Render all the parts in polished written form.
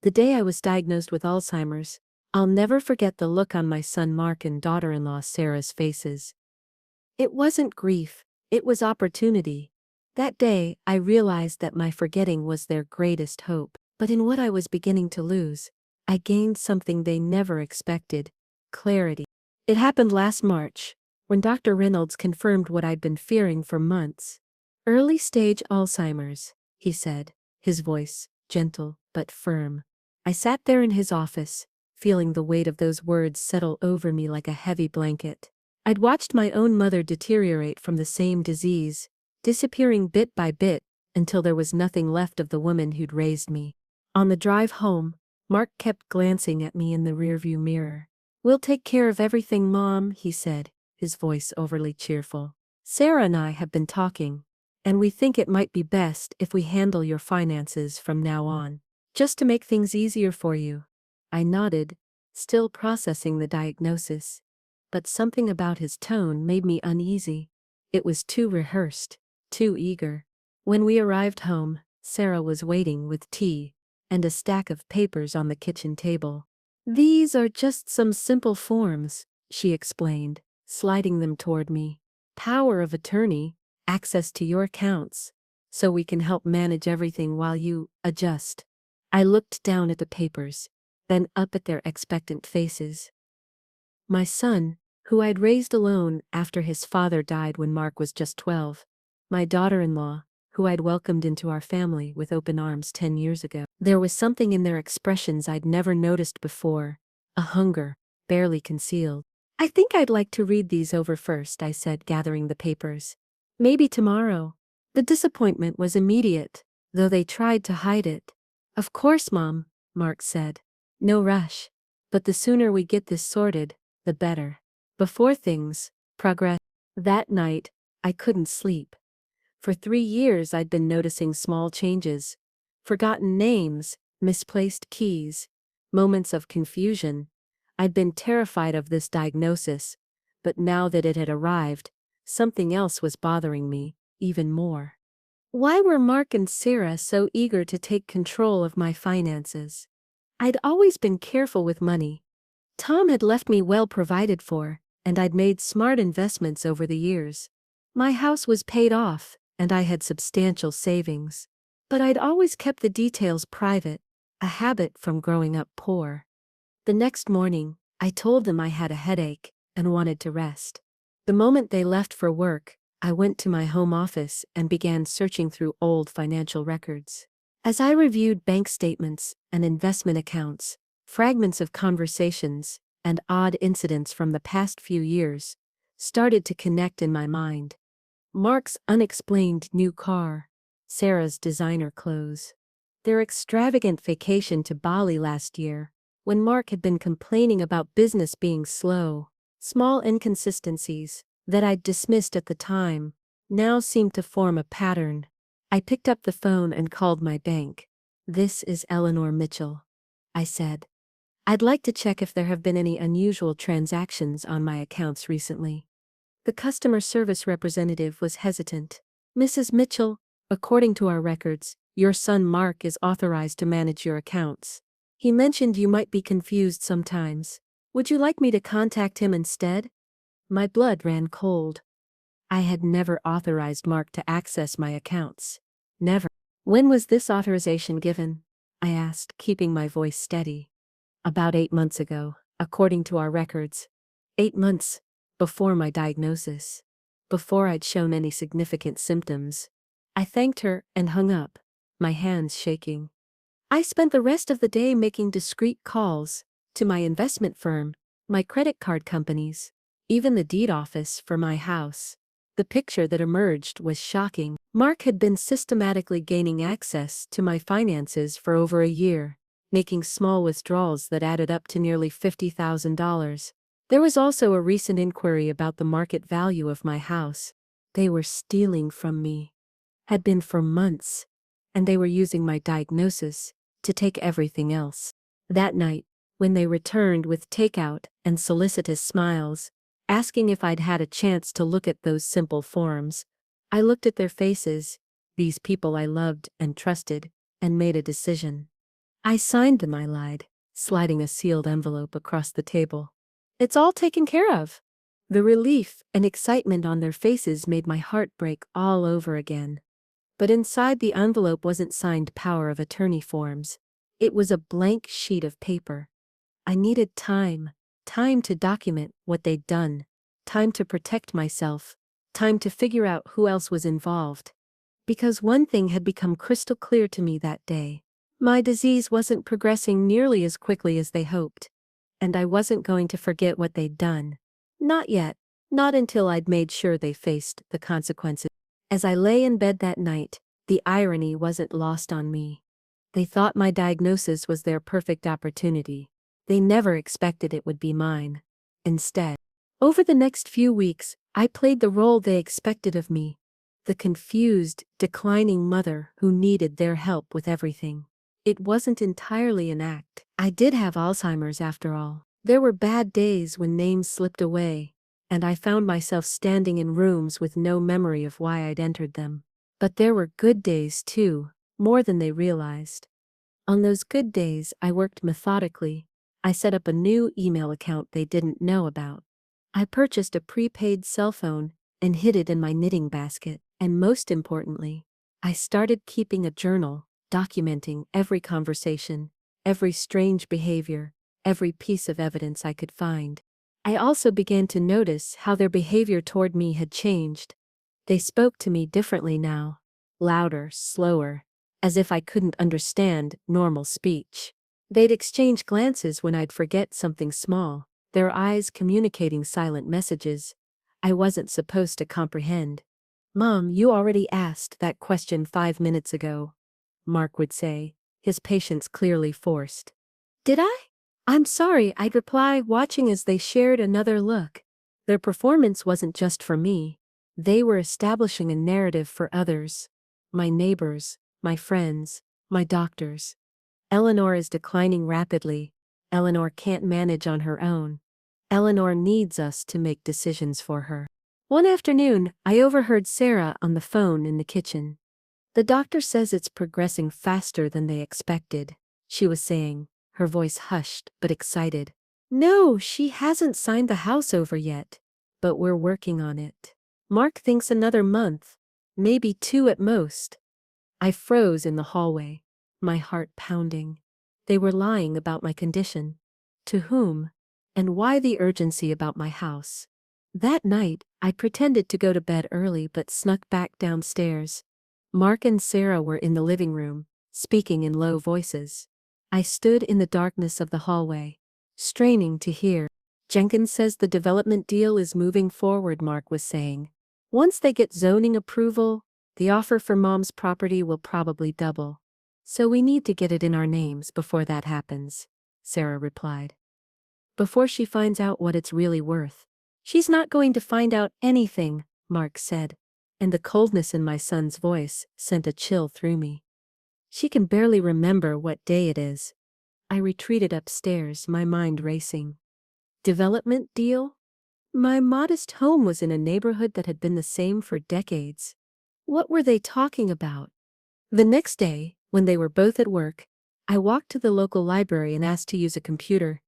The day I was diagnosed with Alzheimer's, I'll never forget the look on my son Mark and daughter-in-law Sarah's faces. It wasn't grief, it was opportunity. That day, I realized that my forgetting was their greatest hope. But in what I was beginning to lose, I gained something they never expected: clarity. It happened last March, when Dr. Reynolds confirmed what I'd been fearing for months. Early stage Alzheimer's, he said, his voice gentle but firm. I sat there in his office, feeling the weight of those words settle over me like a heavy blanket. I'd watched my own mother deteriorate from the same disease, disappearing bit by bit, until there was nothing left of the woman who'd raised me. On the drive home, Mark kept glancing at me in the rearview mirror. "We'll take care of everything, Mom," he said, his voice overly cheerful. "Sarah and I have been talking, and we think it might be best if we handle your finances from now on, just to make things easier for you." I nodded, still processing the diagnosis. But something about his tone made me uneasy. It was too rehearsed, too eager. When we arrived home, Sarah was waiting with tea and a stack of papers on the kitchen table. "These are just some simple forms," she explained, sliding them toward me. "Power of attorney, access to your accounts, so we can help manage everything while you adjust." I looked down at the papers, then up at their expectant faces. My son, who I'd raised alone after his father died when Mark was just 12. My daughter-in-law, who I'd welcomed into our family with open arms 10 years ago. There was something in their expressions I'd never noticed before, a hunger, barely concealed. "I think I'd like to read these over first," I said, gathering the papers. "Maybe tomorrow." The disappointment was immediate, though they tried to hide it. "Of course, Mom," Mark said. "No rush. But the sooner we get this sorted, the better." Before things progressed that night, I couldn't sleep. For 3 years I'd been noticing small changes: forgotten names, misplaced keys, moments of confusion. I'd been terrified of this diagnosis, but now that it had arrived, something else was bothering me, even more. Why were Mark and Sarah so eager to take control of my finances? I'd always been careful with money. Tom had left me well provided for, and I'd made smart investments over the years. My house was paid off, and I had substantial savings. But I'd always kept the details private, a habit from growing up poor. The next morning, I told them I had a headache and wanted to rest. The moment they left for work, I went to my home office and began searching through old financial records. As I reviewed bank statements and investment accounts, fragments of conversations and odd incidents from the past few years started to connect in my mind. Mark's unexplained new car, Sarah's designer clothes, their extravagant vacation to Bali last year, when Mark had been complaining about business being slow. Small inconsistencies that I'd dismissed at the time now seemed to form a pattern. I picked up the phone and called my bank. "This is Eleanor Mitchell," I said. "I'd like to check if there have been any unusual transactions on my accounts recently." The customer service representative was hesitant. "Mrs. Mitchell, according to our records, your son Mark is authorized to manage your accounts. He mentioned you might be confused sometimes. Would you like me to contact him instead?" My blood ran cold. I had never authorized Mark to access my accounts. Never. "When was this authorization given?" I asked, keeping my voice steady. "About 8 months ago, according to our records." 8 months before my diagnosis. Before I'd shown any significant symptoms. I thanked her and hung up, my hands shaking. I spent the rest of the day making discreet calls to my investment firm, my credit card companies, even the deed office for my house. The picture that emerged was shocking. Mark had been systematically gaining access to my finances for over a year, making small withdrawals that added up to nearly $50,000. There was also a recent inquiry about the market value of my house. They were stealing from me. Had been for months, and they were using my diagnosis to take everything else. That night, when they returned with takeout and solicitous smiles, asking if I'd had a chance to look at those simple forms, I looked at their faces, these people I loved and trusted, and made a decision. I signed them, I lied, sliding a sealed envelope across the table. It's all taken care of. The relief and excitement on their faces made my heart break all over again. But inside the envelope wasn't signed power of attorney forms. It was a blank sheet of paper. I needed time. Time to document what they'd done. Time to protect myself. Time to figure out who else was involved. Because one thing had become crystal clear to me that day. My disease wasn't progressing nearly as quickly as they hoped. And I wasn't going to forget what they'd done. Not yet. Not until I'd made sure they faced the consequences. As I lay in bed that night, the irony wasn't lost on me. They thought my diagnosis was their perfect opportunity. They never expected it would be mine. Instead, over the next few weeks, I played the role they expected of me. The confused, declining mother who needed their help with everything. It wasn't entirely an act. I did have Alzheimer's after all. There were bad days when names slipped away, and I found myself standing in rooms with no memory of why I'd entered them. But there were good days too, more than they realized. On those good days, I worked methodically. I set up a new email account they didn't know about. I purchased a prepaid cell phone and hid it in my knitting basket. And most importantly, I started keeping a journal, documenting every conversation, every strange behavior, every piece of evidence I could find. I also began to notice how their behavior toward me had changed. They spoke to me differently now, louder, slower, as if I couldn't understand normal speech. They'd exchange glances when I'd forget something small, their eyes communicating silent messages I wasn't supposed to comprehend. "Mom, you already asked that question 5 minutes ago," Mark would say, his patience clearly forced. "Did I? I'm sorry," I'd reply, watching as they shared another look. Their performance wasn't just for me. They were establishing a narrative for others. My neighbors, my friends, my doctors. Eleanor is declining rapidly. Eleanor can't manage on her own. Eleanor needs us to make decisions for her. One afternoon, I overheard Sarah on the phone in the kitchen. "The doctor says it's progressing faster than they expected," she was saying, her voice hushed but excited. "No, she hasn't signed the house over yet, but we're working on it. Mark thinks another month, maybe 2 at most." I froze in the hallway, my heart pounding. They were lying about my condition. To whom? And why the urgency about my house? That night, I pretended to go to bed early but snuck back downstairs. Mark and Sarah were in the living room, speaking in low voices. I stood in the darkness of the hallway, straining to hear. "Jenkins says the development deal is moving forward," Mark was saying. "Once they get zoning approval, the offer for Mom's property will probably double. So we need to get it in our names before that happens," Sarah replied. "Before she finds out what it's really worth." "She's not going to find out anything," Mark said, and the coldness in my son's voice sent a chill through me. "She can barely remember what day it is." I retreated upstairs, my mind racing. Development deal? My modest home was in a neighborhood that had been the same for decades. What were they talking about? The next day, when they were both at work, I walked to the local library and asked to use a computer.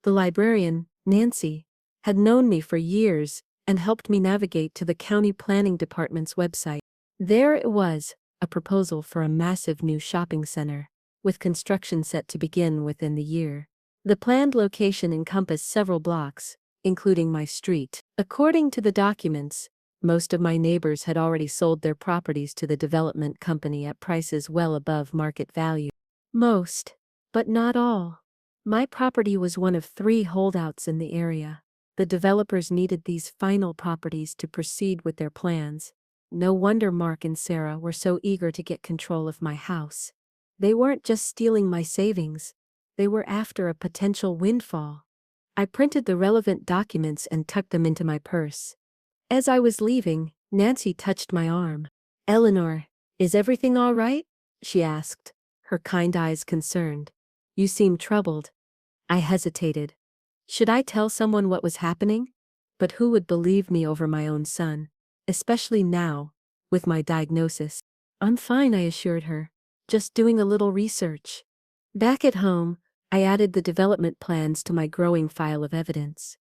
The librarian, Nancy, had known me for years and helped me navigate to the county planning department's website. There it was, a proposal for a massive new shopping center, with construction set to begin within the year. The planned location encompassed several blocks, including my street. According to the documents, most of my neighbors had already sold their properties to the development company at prices well above market value. Most, but not all. My property was one of 3 holdouts in the area. The developers needed these final properties to proceed with their plans. No wonder Mark and Sarah were so eager to get control of my house. They weren't just stealing my savings. They were after a potential windfall. I printed the relevant documents and tucked them into my purse. As I was leaving, Nancy touched my arm. "Eleanor, is everything all right?" she asked, her kind eyes concerned. "You seem troubled." I hesitated. Should I tell someone what was happening? But who would believe me over my own son, especially now, with my diagnosis? "I'm fine," I assured her. "Just doing a little research." Back at home, I added the development plans to my growing file of evidence.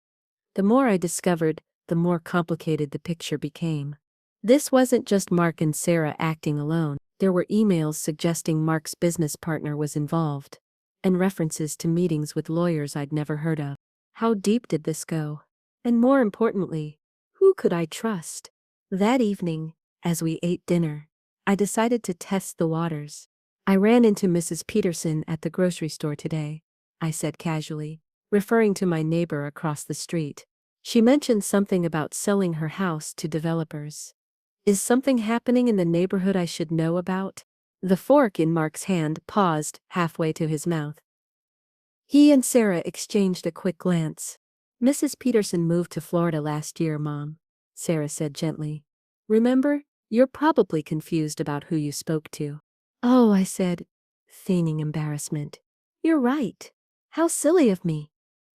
The more I discovered, the more complicated the picture became. This wasn't just Mark and Sarah acting alone. There were emails suggesting Mark's business partner was involved, and references to meetings with lawyers I'd never heard of. How deep did this go? And more importantly, who could I trust? That evening, as we ate dinner, I decided to test the waters. I ran into Mrs. Peterson at the grocery store today, I said casually, referring to my neighbor across the street. She mentioned something about selling her house to developers. Is something happening in the neighborhood I should know about? The fork in Mark's hand paused halfway to his mouth. He and Sarah exchanged a quick glance. Mrs. Peterson moved to Florida last year, Mom, Sarah said gently. Remember, you're probably confused about who you spoke to. Oh, I said, feigning embarrassment. You're right. How silly of me.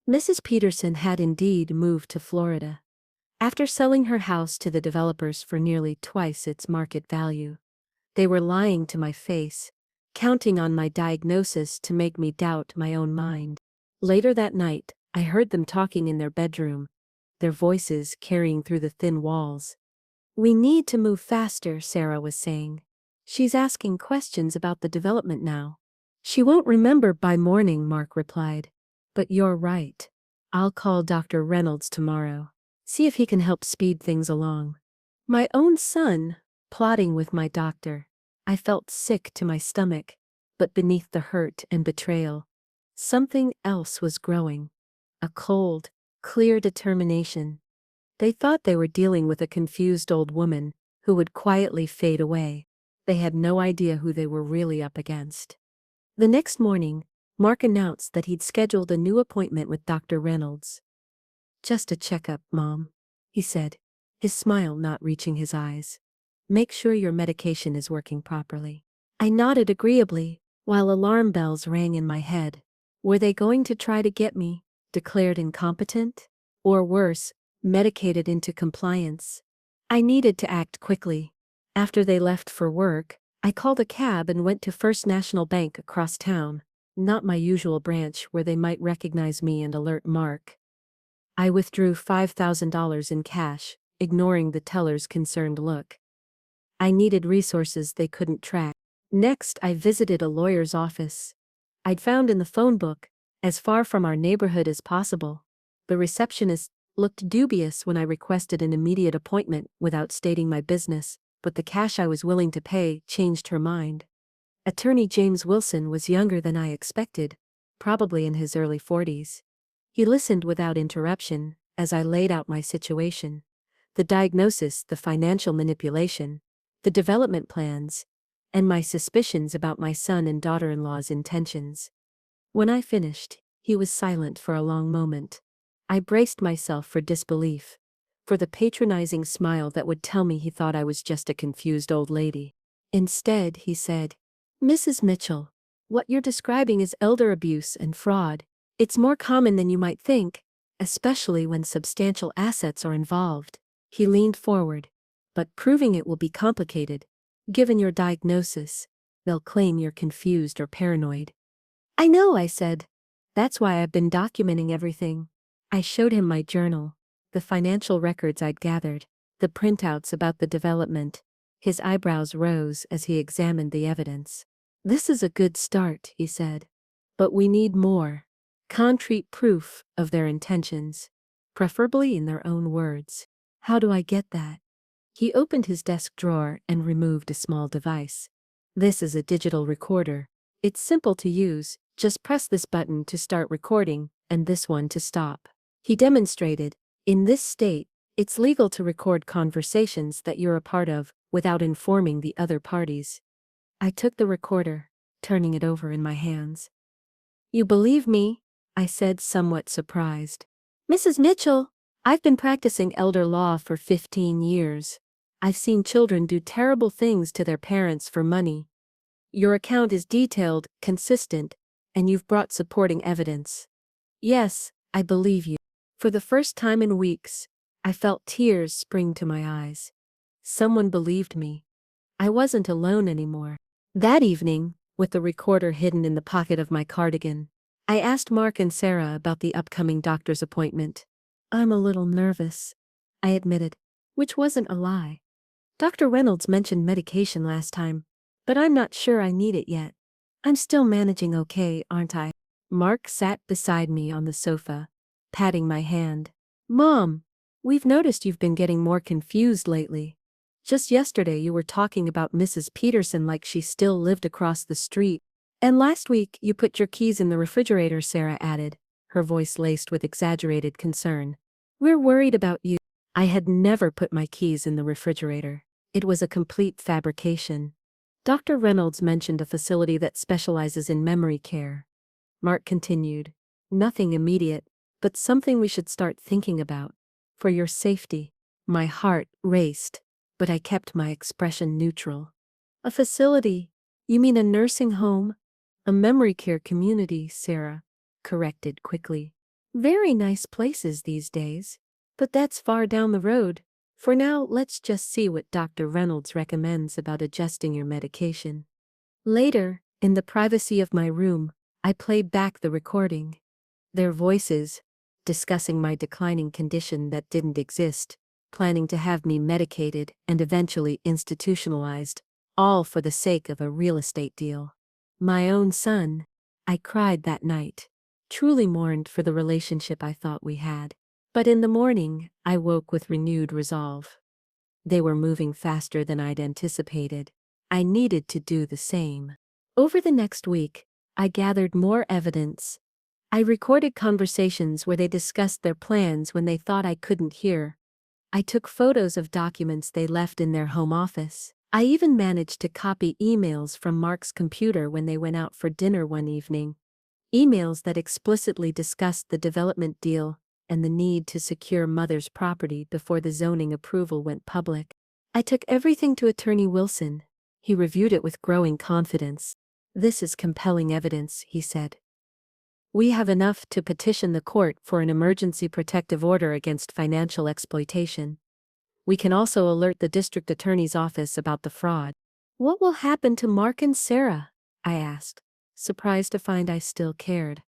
Mrs. Peterson had indeed moved to Florida. After selling her house to the developers for nearly twice its market value, they were lying to my face, counting on my diagnosis to make me doubt my own mind. Later that night, I heard them talking in their bedroom, their voices carrying through the thin walls. We need to move faster, Sarah was saying. She's asking questions about the development now. She won't remember by morning, Mark replied. But you're right. I'll call Dr. Reynolds tomorrow. See if he can help speed things along. My own son, plotting with my doctor. I felt sick to my stomach, but beneath the hurt and betrayal, something else was growing. A cold, clear determination. They thought they were dealing with a confused old woman who would quietly fade away. They had no idea who they were really up against. The next morning, Mark announced that he'd scheduled a new appointment with Dr. Reynolds. Just a checkup, Mom, he said, his smile not reaching his eyes. Make sure your medication is working properly. I nodded agreeably, while alarm bells rang in my head. Were they going to try to get me declared incompetent? Or worse, medicated into compliance? I needed to act quickly. After they left for work, I called a cab and went to First National Bank across town, not my usual branch where they might recognize me and alert Mark. I withdrew $5,000 in cash, ignoring the teller's concerned look. I needed resources they couldn't track. Next, I visited a lawyer's office. I'd found in the phone book, as far from our neighborhood as possible. The receptionist looked dubious when I requested an immediate appointment without stating my business, but the cash I was willing to pay changed her mind. Attorney James Wilson was younger than I expected, probably in his early 40s. He listened without interruption as I laid out my situation. The diagnosis, the financial manipulation, the development plans, and my suspicions about my son and daughter-in-law's intentions. When I finished, he was silent for a long moment. I braced myself for disbelief, for the patronizing smile that would tell me he thought I was just a confused old lady. Instead, he said, Mrs. Mitchell, what you're describing is elder abuse and fraud. It's more common than you might think, especially when substantial assets are involved. He leaned forward. But proving it will be complicated. Given your diagnosis, they'll claim you're confused or paranoid. I know, I said. That's why I've been documenting everything. I showed him my journal, the financial records I'd gathered, the printouts about the development. His eyebrows rose as he examined the evidence. This is a good start, he said. But we need more. Concrete proof of their intentions, preferably in their own words. How do I get that? He opened his desk drawer and removed a small device. This is a digital recorder. It's simple to use, just press this button to start recording, and this one to stop. He demonstrated, in this state, it's legal to record conversations that you're a part of, without informing the other parties. I took the recorder, turning it over in my hands. You believe me? I said, somewhat surprised. Mrs. Mitchell, I've been practicing elder law for 15 years. I've seen children do terrible things to their parents for money. Your account is detailed, consistent, and you've brought supporting evidence. Yes, I believe you. For the first time in weeks, I felt tears spring to my eyes. Someone believed me. I wasn't alone anymore. That evening, with the recorder hidden in the pocket of my cardigan. I asked Mark and Sarah about the upcoming doctor's appointment. "I'm a little nervous," I admitted, which wasn't a lie. "Dr. Reynolds mentioned medication last time, but I'm not sure I need it yet. I'm still managing okay, aren't I?" Mark sat beside me on the sofa, patting my hand. "Mom, we've noticed you've been getting more confused lately. Just yesterday you were talking about Mrs. Peterson like she still lived across the street. And last week you put your keys in the refrigerator," Sarah added, her voice laced with exaggerated concern. "We're worried about you." I had never put my keys in the refrigerator. It was a complete fabrication. Dr. Reynolds mentioned a facility that specializes in memory care. Mark continued. "Nothing immediate, but something we should start thinking about. For your safety." My heart raced, but I kept my expression neutral. "A facility? You mean a nursing home?" "A memory care community," Sarah corrected quickly. "Very nice places these days. But that's far down the road. For now, let's just see what Dr. Reynolds recommends about adjusting your medication." Later, in the privacy of my room, I played back the recording. Their voices, discussing my declining condition that didn't exist, planning to have me medicated and eventually institutionalized, all for the sake of a real estate deal. My own son. I cried that night, truly mourned for the relationship I thought we had. But in the morning, I woke with renewed resolve. They were moving faster than I'd anticipated. I needed to do the same. Over the next week, I gathered more evidence. I recorded conversations where they discussed their plans when they thought I couldn't hear. I took photos of documents they left in their home office. I even managed to copy emails from Mark's computer when they went out for dinner one evening. Emails that explicitly discussed the development deal and the need to secure Mother's property before the zoning approval went public. I took everything to Attorney Wilson. He reviewed it with growing confidence. "This is compelling evidence," he said. "We have enough to petition the court for an emergency protective order against financial exploitation. We can also alert the district attorney's office about the fraud." "What will happen to Mark and Sarah?" I asked, surprised to find I still cared.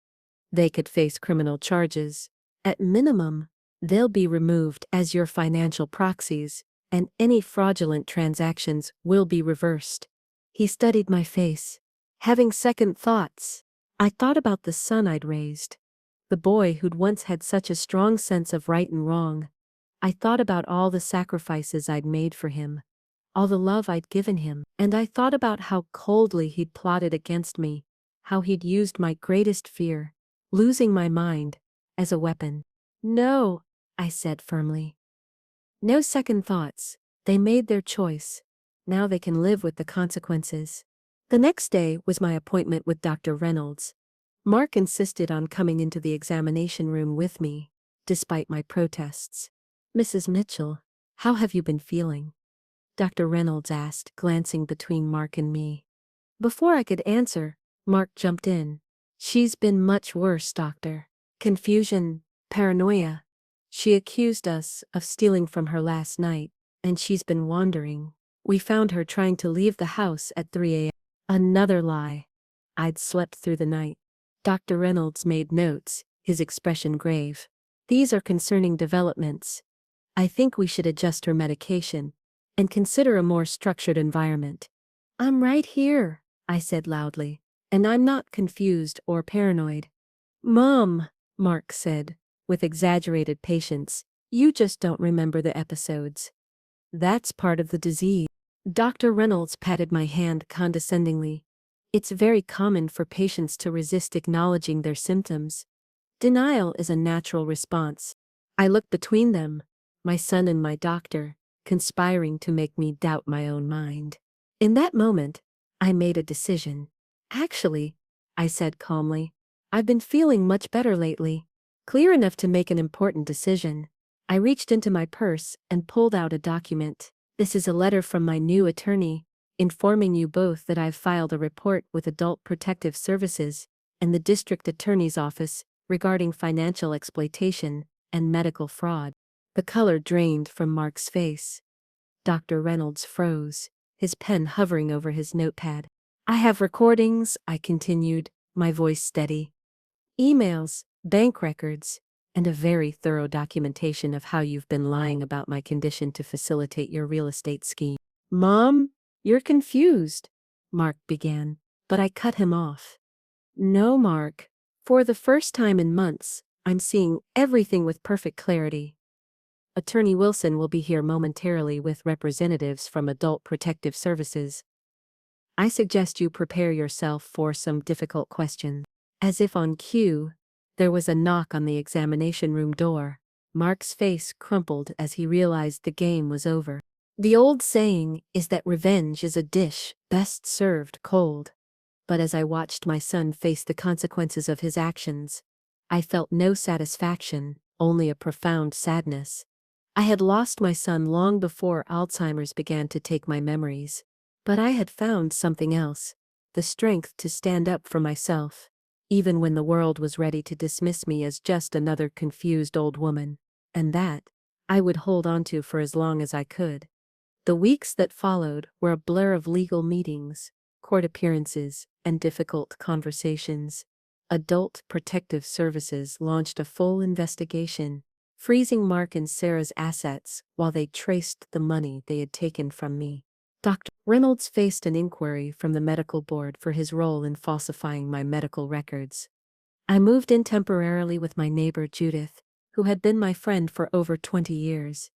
"They could face criminal charges. At minimum, they'll be removed as your financial proxies, and any fraudulent transactions will be reversed." He studied my face. Having second thoughts, I thought about the son I'd raised, the boy who'd once had such a strong sense of right and wrong. I thought about all the sacrifices I'd made for him, all the love I'd given him, and I thought about how coldly he'd plotted against me, how he'd used my greatest fear, losing my mind, as a weapon. "No," I said firmly. "No second thoughts. They made their choice. Now they can live with the consequences." The next day was my appointment with Dr. Reynolds. Mark insisted on coming into the examination room with me, despite my protests. "Mrs. Mitchell, how have you been feeling?" Dr. Reynolds asked, glancing between Mark and me. Before I could answer, Mark jumped in. "She's been much worse, doctor. Confusion, paranoia. She accused us of stealing from her last night, and she's been wandering. We found her trying to leave the house at 3 a.m. Another lie. I'd slept through the night. Dr. Reynolds made notes, his expression grave. "These are concerning developments. I think we should adjust her medication and consider a more structured environment." "I'm right here," I said loudly, "and I'm not confused or paranoid." "Mom," Mark said, with exaggerated patience, "you just don't remember the episodes. That's part of the disease." Dr. Reynolds patted my hand condescendingly. "It's very common for patients to resist acknowledging their symptoms. Denial is a natural response." I looked between them, my son and my doctor, conspiring to make me doubt my own mind. In that moment, I made a decision. "Actually," I said calmly, "I've been feeling much better lately. Clear enough to make an important decision." I reached into my purse and pulled out a document. "This is a letter from my new attorney, informing you both that I've filed a report with Adult Protective Services and the District Attorney's Office regarding financial exploitation and medical fraud." The color drained from Mark's face. Dr. Reynolds froze, his pen hovering over his notepad. I have recordings, I continued, my voice steady. Emails, bank records, and a very thorough documentation of how you've been lying about my condition to facilitate your real estate scheme. Mom, you're confused, Mark began, but I cut him off. No, Mark. For the first time in months, I'm seeing everything with perfect clarity. Attorney Wilson will be here momentarily with representatives from Adult Protective Services. I suggest you prepare yourself for some difficult questions. As if on cue, there was a knock on the examination room door. Mark's face crumpled as he realized the game was over. The old saying is that revenge is a dish best served cold. But as I watched my son face the consequences of his actions, I felt no satisfaction, only a profound sadness. I had lost my son long before Alzheimer's began to take my memories. But I had found something else, the strength to stand up for myself, even when the world was ready to dismiss me as just another confused old woman. And that, I would hold on to for as long as I could. The weeks that followed were a blur of legal meetings, court appearances, and difficult conversations. Adult Protective Services launched a full investigation, freezing Mark and Sarah's assets while they traced the money they had taken from me. Dr. Reynolds faced an inquiry from the medical board for his role in falsifying my medical records. I moved in temporarily with my neighbor Judith, who had been my friend for over 20 years.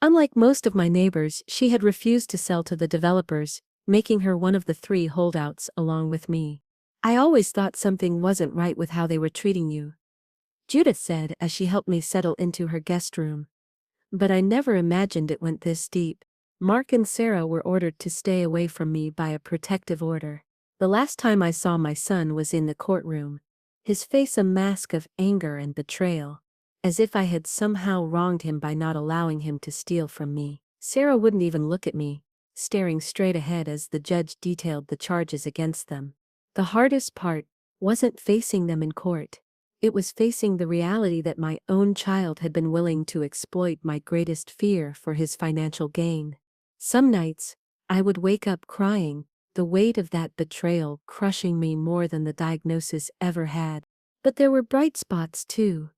Unlike most of my neighbors, she had refused to sell to the developers, making her one of the 3 holdouts along with me. I always thought something wasn't right with how they were treating you, Judith said as she helped me settle into her guest room. But I never imagined it went this deep. Mark and Sarah were ordered to stay away from me by a protective order. The last time I saw my son was in the courtroom, his face a mask of anger and betrayal, as if I had somehow wronged him by not allowing him to steal from me. Sarah wouldn't even look at me, staring straight ahead as the judge detailed the charges against them. The hardest part wasn't facing them in court. It was facing the reality that my own child had been willing to exploit my greatest fear for his financial gain. Some nights, I would wake up crying, the weight of that betrayal crushing me more than the diagnosis ever had. But there were bright spots too.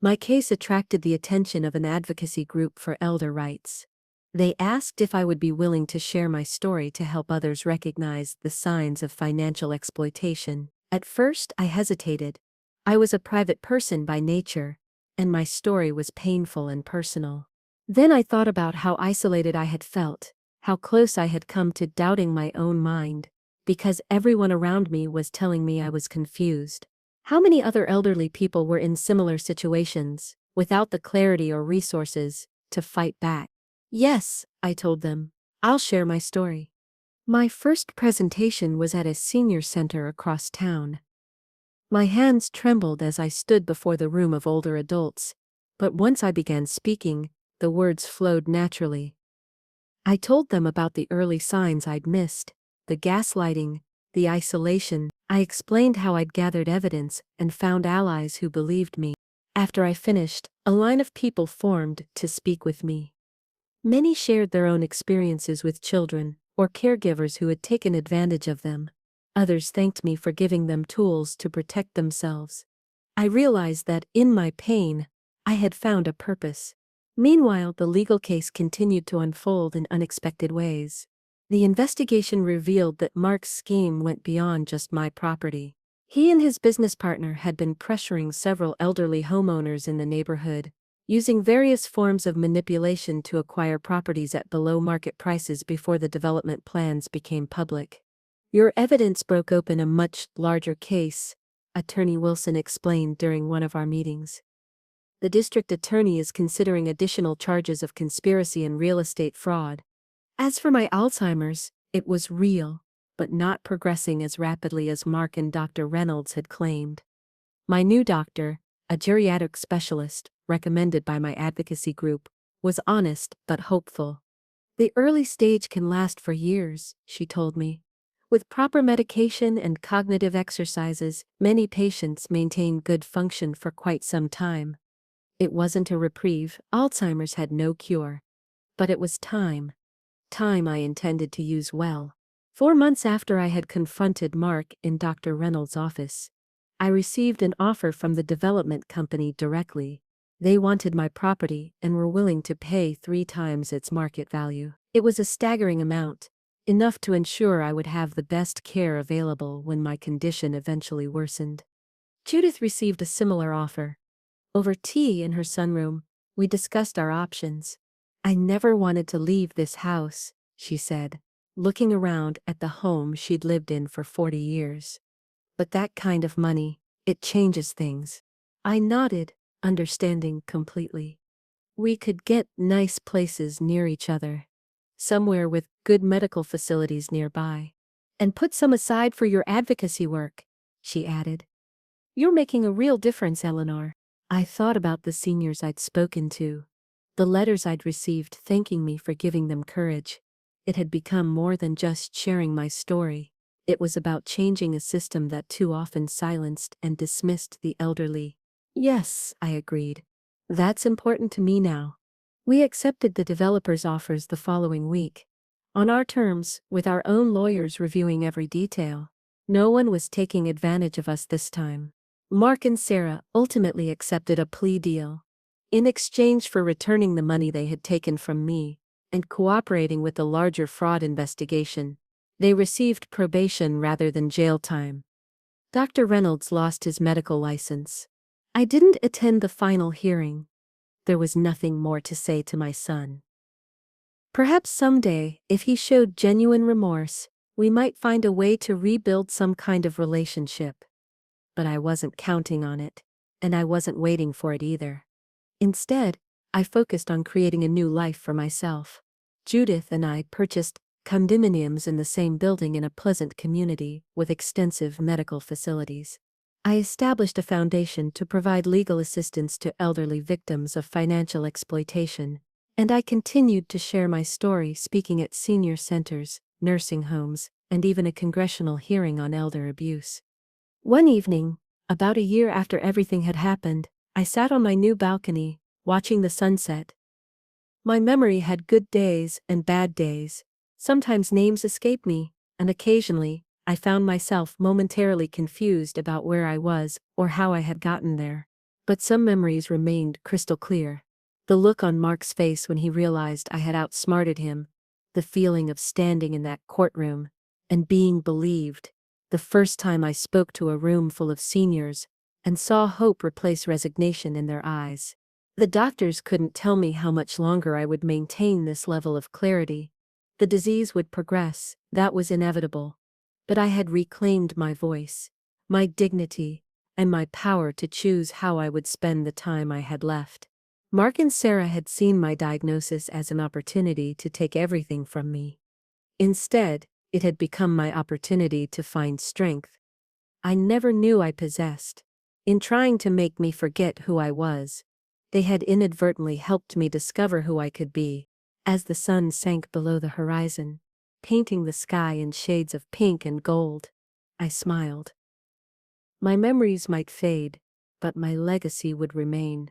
My case attracted the attention of an advocacy group for elder rights. They asked if I would be willing to share my story to help others recognize the signs of financial exploitation. At first, I hesitated. I was a private person by nature, and my story was painful and personal. Then I thought about how isolated I had felt, how close I had come to doubting my own mind, because everyone around me was telling me I was confused. How many other elderly people were in similar situations, without the clarity or resources to fight back? Yes, I told them. I'll share my story. My first presentation was at a senior center across town. My hands trembled as I stood before the room of older adults, but once I began speaking, the words flowed naturally. I told them about the early signs I'd missed, the gaslighting, the isolation. I explained how I'd gathered evidence and found allies who believed me. After I finished, a line of people formed to speak with me. Many shared their own experiences with children or caregivers who had taken advantage of them. Others thanked me for giving them tools to protect themselves. I realized that, in my pain, I had found a purpose. Meanwhile, the legal case continued to unfold in unexpected ways. The investigation revealed that Mark's scheme went beyond just my property. He and his business partner had been pressuring several elderly homeowners in the neighborhood, using various forms of manipulation to acquire properties at below-market prices before the development plans became public. Your evidence broke open a much larger case, Attorney Wilson explained during one of our meetings. The district attorney is considering additional charges of conspiracy and real estate fraud. As for my Alzheimer's, it was real, but not progressing as rapidly as Mark and Dr. Reynolds had claimed. My new doctor, a geriatric specialist, recommended by my advocacy group, was honest but hopeful. The early stage can last for years, she told me. With proper medication and cognitive exercises, many patients maintain good function for quite some time. It wasn't a reprieve. Alzheimer's had no cure. But it was time. Time I intended to use well. 4 months after I had confronted Mark in Dr. Reynolds' office, I received an offer from the development company directly. They wanted my property and were willing to pay 3 times its market value. It was a staggering amount, enough to ensure I would have the best care available when my condition eventually worsened. Judith received a similar offer. Over tea in her sunroom, we discussed our options. I never wanted to leave this house, she said, looking around at the home she'd lived in for 40 years. But that kind of money, it changes things. I nodded, understanding completely. We could get nice places near each other, somewhere with good medical facilities nearby. And put some aside for your advocacy work, she added. You're making a real difference, Eleanor. I thought about the seniors I'd spoken to, the letters I'd received thanking me for giving them courage. It had become more than just sharing my story. It was about changing a system that too often silenced and dismissed the elderly. Yes, I agreed. That's important to me now. We accepted the developer's offers the following week. On our terms, with our own lawyers reviewing every detail. No one was taking advantage of us this time. Mark and Sarah ultimately accepted a plea deal. In exchange for returning the money they had taken from me and cooperating with the larger fraud investigation, they received probation rather than jail time. Dr. Reynolds lost his medical license. I didn't attend the final hearing. There was nothing more to say to my son. Perhaps someday, if he showed genuine remorse, we might find a way to rebuild some kind of relationship. But I wasn't counting on it, and I wasn't waiting for it either. Instead, I focused on creating a new life for myself. Judith and I purchased condominiums in the same building in a pleasant community with extensive medical facilities. I established a foundation to provide legal assistance to elderly victims of financial exploitation, and I continued to share my story speaking at senior centers, nursing homes, and even a congressional hearing on elder abuse. One evening, about a year after everything had happened, I sat on my new balcony, watching the sunset. My memory had good days and bad days. Sometimes names escaped me, and occasionally, I found myself momentarily confused about where I was or how I had gotten there. But some memories remained crystal clear. The look on Mark's face when he realized I had outsmarted him, the feeling of standing in that courtroom and being believed. The first time I spoke to a room full of seniors and saw hope replace resignation in their eyes. The doctors couldn't tell me how much longer I would maintain this level of clarity. The disease would progress, that was inevitable. But I had reclaimed my voice, my dignity, and my power to choose how I would spend the time I had left. Mark and Sarah had seen my diagnosis as an opportunity to take everything from me. Instead, it had become my opportunity to find strength I never knew I possessed. In trying to make me forget who I was, they had inadvertently helped me discover who I could be. As the sun sank below the horizon, painting the sky in shades of pink and gold, I smiled. My memories might fade, but my legacy would remain.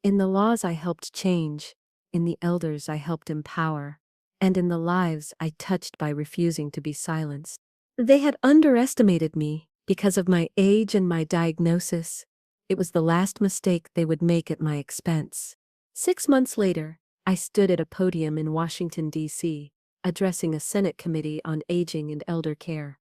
In the laws I helped change, in the elders I helped empower, and in the lives I touched by refusing to be silenced. They had underestimated me because of my age and my diagnosis. It was the last mistake they would make at my expense. 6 months later, I stood at a podium in Washington, D.C., addressing a Senate committee on aging and elder care.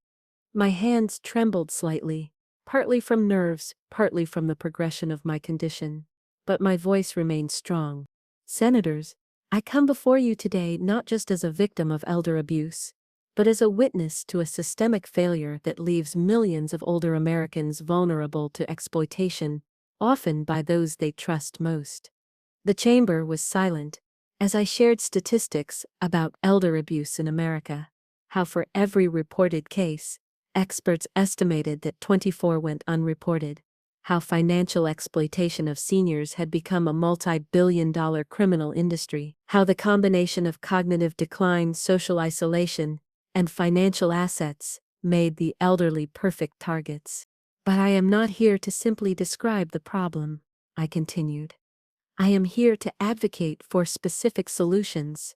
My hands trembled slightly, partly from nerves, partly from the progression of my condition. But my voice remained strong. Senators, I come before you today not just as a victim of elder abuse, but as a witness to a systemic failure that leaves millions of older Americans vulnerable to exploitation, often by those they trust most. The chamber was silent as I shared statistics about elder abuse in America, how for every reported case, experts estimated that 24 went unreported, how financial exploitation of seniors had become a multi-billion-dollar criminal industry, how the combination of cognitive decline, social isolation, and financial assets made the elderly perfect targets. But I am not here to simply describe the problem, I continued. I am here to advocate for specific solutions.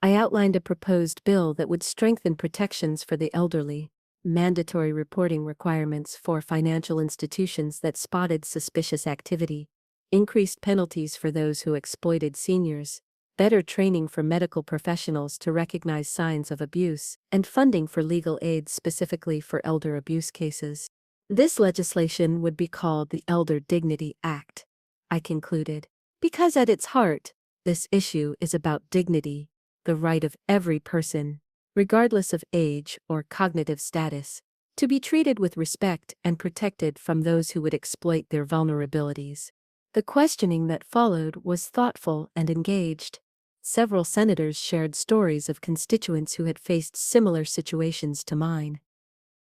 I outlined a proposed bill that would strengthen protections for the elderly, mandatory reporting requirements for financial institutions that spotted suspicious activity, increased penalties for those who exploited seniors, better training for medical professionals to recognize signs of abuse, and funding for legal aid specifically for elder abuse cases. This legislation would be called the Elder Dignity Act, I concluded, because at its heart, this issue is about dignity, the right of every person, regardless of age or cognitive status, to be treated with respect and protected from those who would exploit their vulnerabilities. The questioning that followed was thoughtful and engaged. Several senators shared stories of constituents who had faced similar situations to mine.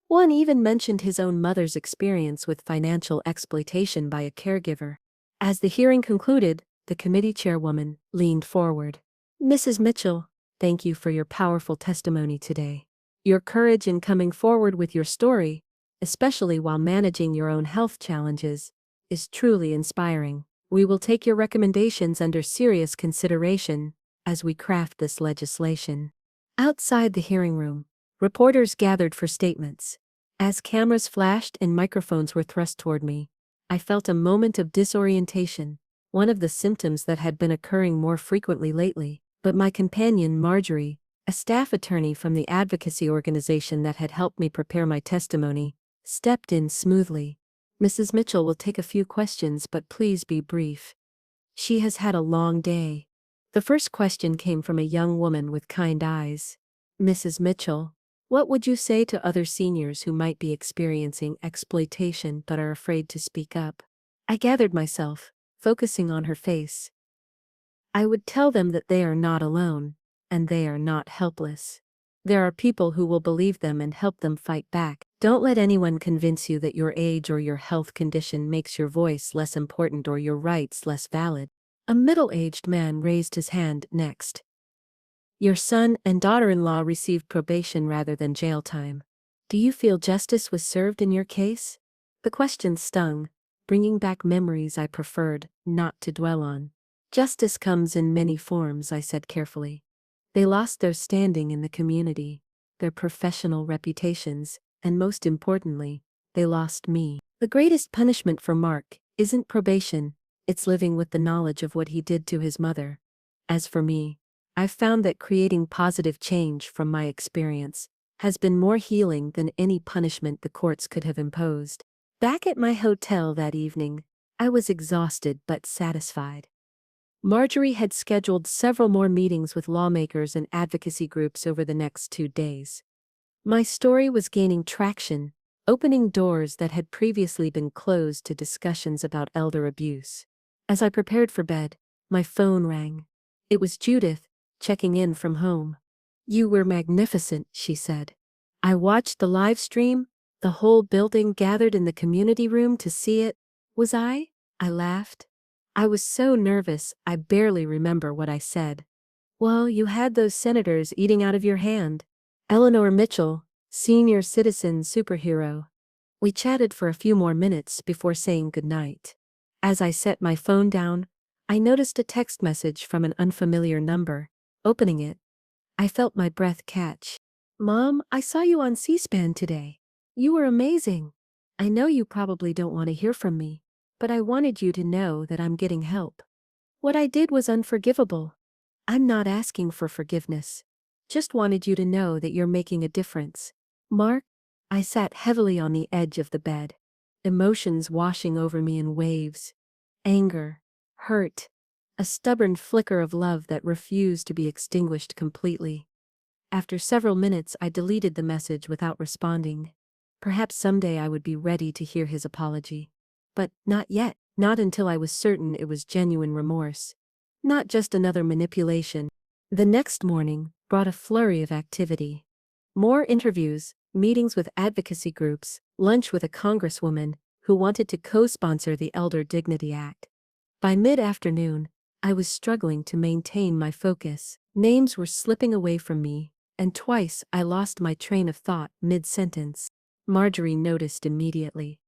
One even mentioned his own mother's experience with financial exploitation by a caregiver. As the hearing concluded, the committee chairwoman leaned forward. "Mrs. Mitchell, thank you for your powerful testimony today. Your courage in coming forward with your story, especially while managing your own health challenges, is truly inspiring. We will take your recommendations under serious consideration as we craft this legislation." Outside the hearing room, reporters gathered for statements. As cameras flashed and microphones were thrust toward me, I felt a moment of disorientation, one of the symptoms that had been occurring more frequently lately. But my companion Marjorie, a staff attorney from the advocacy organization that had helped me prepare my testimony, stepped in smoothly. "Mrs. Mitchell will take a few questions, but please be brief. She has had a long day." The first question came from a young woman with kind eyes. "Mrs. Mitchell, what would you say to other seniors who might be experiencing exploitation but are afraid to speak up?" I gathered myself, focusing on her face. "I would tell them that they are not alone, and they are not helpless. There are people who will believe them and help them fight back. Don't let anyone convince you that your age or your health condition makes your voice less important or your rights less valid." A middle-aged man raised his hand next. "Your son and daughter-in-law received probation rather than jail time. Do you feel justice was served in your case?" The question stung, bringing back memories I preferred not to dwell on. "Justice comes in many forms," I said carefully. "They lost their standing in the community, their professional reputations, and most importantly, they lost me. The greatest punishment for Mark isn't probation, it's living with the knowledge of what he did to his mother. As for me, I've found that creating positive change from my experience has been more healing than any punishment the courts could have imposed." Back at my hotel that evening, I was exhausted but satisfied. Marjorie had scheduled several more meetings with lawmakers and advocacy groups over the next 2 days. My story was gaining traction, opening doors that had previously been closed to discussions about elder abuse. As I prepared for bed, my phone rang. It was Judith, checking in from home. "You were magnificent," she said. "I watched the live stream, the whole building gathered in the community room to see it." "Was I?" I laughed. I was so nervous, I barely remember what I said. "Well, you had those senators eating out of your hand." Eleanor Mitchell, senior citizen superhero. We chatted for a few more minutes before saying goodnight. As I set my phone down, I noticed a text message from an unfamiliar number. Opening it, I felt my breath catch. "Mom, I saw you on C-SPAN today. You were amazing. I know you probably don't want to hear from me, but I wanted you to know that I'm getting help. What I did was unforgivable. I'm not asking for forgiveness. Just wanted you to know that you're making a difference." "Mark?" I sat heavily on the edge of the bed, emotions washing over me in waves. Anger, hurt, a stubborn flicker of love that refused to be extinguished completely. After several minutes, I deleted the message without responding. Perhaps someday I would be ready to hear his apology. But not yet, not until I was certain it was genuine remorse, not just another manipulation. The next morning brought a flurry of activity. More interviews, meetings with advocacy groups, lunch with a congresswoman who wanted to co-sponsor the Elder Dignity Act. By mid-afternoon, I was struggling to maintain my focus. Names were slipping away from me, and twice I lost my train of thought mid-sentence. Marjorie noticed immediately.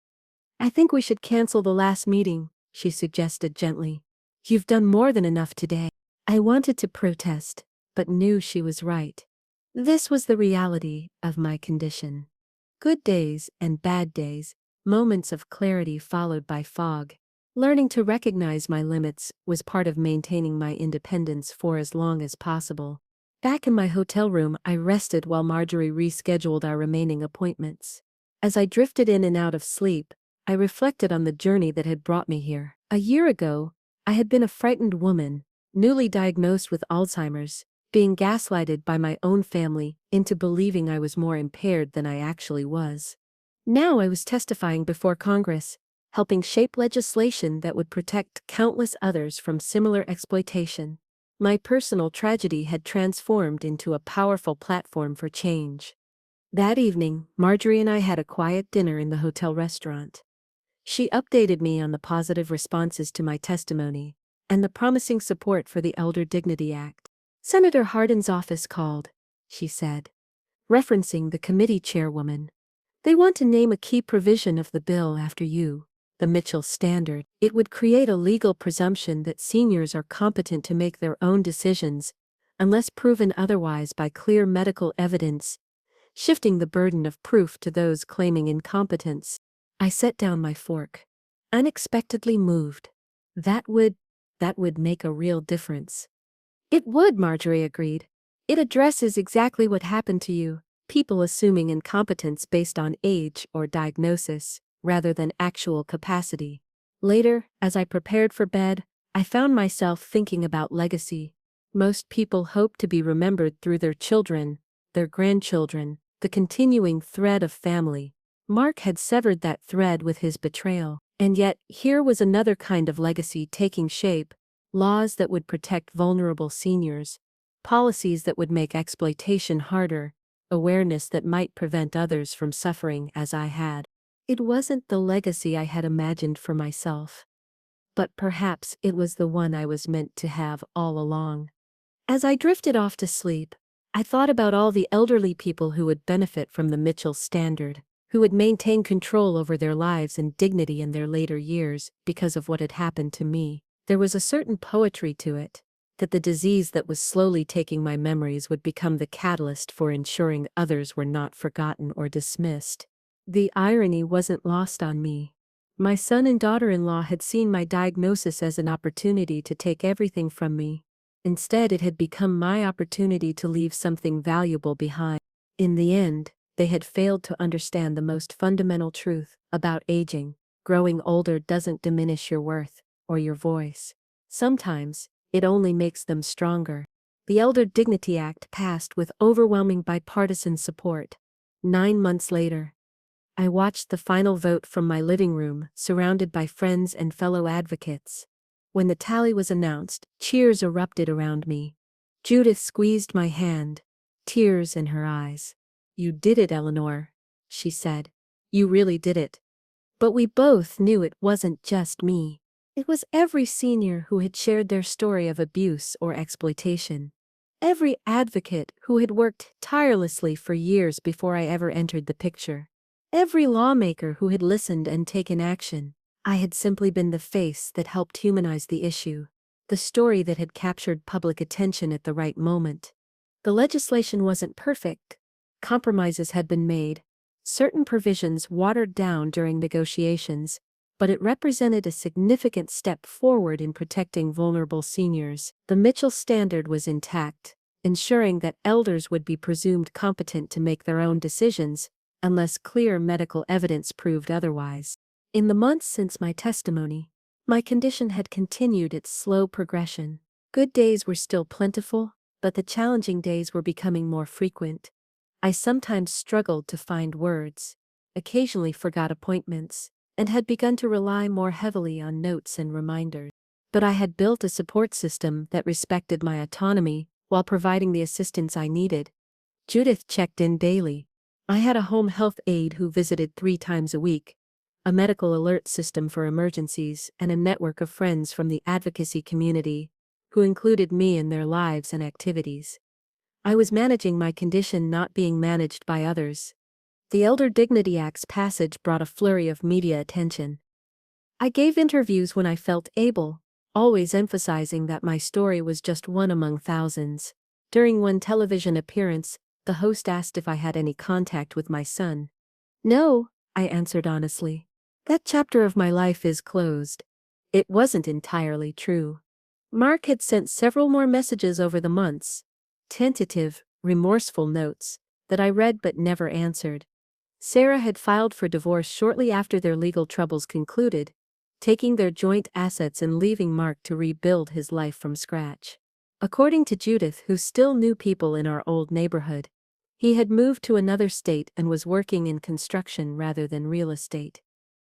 "I think we should cancel the last meeting," she suggested gently. "You've done more than enough today." I wanted to protest, but knew she was right. This was the reality of my condition. Good days and bad days, moments of clarity followed by fog. Learning to recognize my limits was part of maintaining my independence for as long as possible. Back in my hotel room, I rested while Marjorie rescheduled our remaining appointments. As I drifted in and out of sleep, I reflected on the journey that had brought me here. A year ago, I had been a frightened woman, newly diagnosed with Alzheimer's, being gaslighted by my own family into believing I was more impaired than I actually was. Now I was testifying before Congress, helping shape legislation that would protect countless others from similar exploitation. My personal tragedy had transformed into a powerful platform for change. That evening, Marjorie and I had a quiet dinner in the hotel restaurant. She updated me on the positive responses to my testimony and the promising support for the Elder Dignity Act. "Senator Hardin's office called," she said, referencing the committee chairwoman. "They want to name a key provision of the bill after you, the Mitchell Standard. It would create a legal presumption that seniors are competent to make their own decisions, unless proven otherwise by clear medical evidence, shifting the burden of proof to those claiming incompetence." I set down my fork, unexpectedly moved. That would make a real difference. "It would," Marjorie agreed. "It addresses exactly what happened to you, people assuming incompetence based on age or diagnosis, rather than actual capacity." Later, as I prepared for bed, I found myself thinking about legacy. Most people hope to be remembered through their children, their grandchildren, the continuing thread of family. Mark had severed that thread with his betrayal, and yet here was another kind of legacy taking shape: laws that would protect vulnerable seniors, policies that would make exploitation harder, awareness that might prevent others from suffering as I had. It wasn't the legacy I had imagined for myself, but perhaps it was the one I was meant to have all along. As I drifted off to sleep, I thought about all the elderly people who would benefit from the Mitchell Standard, who would maintain control over their lives and dignity in their later years because of what had happened to me. There was a certain poetry to it, that the disease that was slowly taking my memories would become the catalyst for ensuring others were not forgotten or dismissed. The irony wasn't lost on me. My son and daughter-in-law had seen my diagnosis as an opportunity to take everything from me. Instead, it had become my opportunity to leave something valuable behind. In the end, they had failed to understand the most fundamental truth about aging. Growing older doesn't diminish your worth or your voice. Sometimes, it only makes them stronger. The Elder Dignity Act passed with overwhelming bipartisan support. 9 months later, I watched the final vote from my living room, surrounded by friends and fellow advocates. When the tally was announced, cheers erupted around me. Judith squeezed my hand, tears in her eyes. "You did it, Eleanor," she said. "You really did it." But we both knew it wasn't just me. It was every senior who had shared their story of abuse or exploitation. Every advocate who had worked tirelessly for years before I ever entered the picture. Every lawmaker who had listened and taken action. I had simply been the face that helped humanize the issue, the story that had captured public attention at the right moment. The legislation wasn't perfect. Compromises had been made, certain provisions watered down during negotiations, but it represented a significant step forward in protecting vulnerable seniors. The Mitchell Standard was intact, ensuring that elders would be presumed competent to make their own decisions, unless clear medical evidence proved otherwise. In the months since my testimony, my condition had continued its slow progression. Good days were still plentiful, but the challenging days were becoming more frequent. I sometimes struggled to find words, occasionally forgot appointments, and had begun to rely more heavily on notes and reminders. But I had built a support system that respected my autonomy while providing the assistance I needed. Judith checked in daily. I had a home health aide who visited 3 times a week, a medical alert system for emergencies, and a network of friends from the advocacy community who included me in their lives and activities. I was managing my condition, not being managed by others. The Elder Dignity Act's passage brought a flurry of media attention. I gave interviews when I felt able, always emphasizing that my story was just one among thousands. During one television appearance, the host asked if I had any contact with my son. No, I answered honestly. That chapter of my life is closed. It wasn't entirely true. Mark had sent several more messages over the months, tentative, remorseful notes, that I read but never answered. Sarah had filed for divorce shortly after their legal troubles concluded, taking their joint assets and leaving Mark to rebuild his life from scratch. According to Judith, who still knew people in our old neighborhood, he had moved to another state and was working in construction rather than real estate.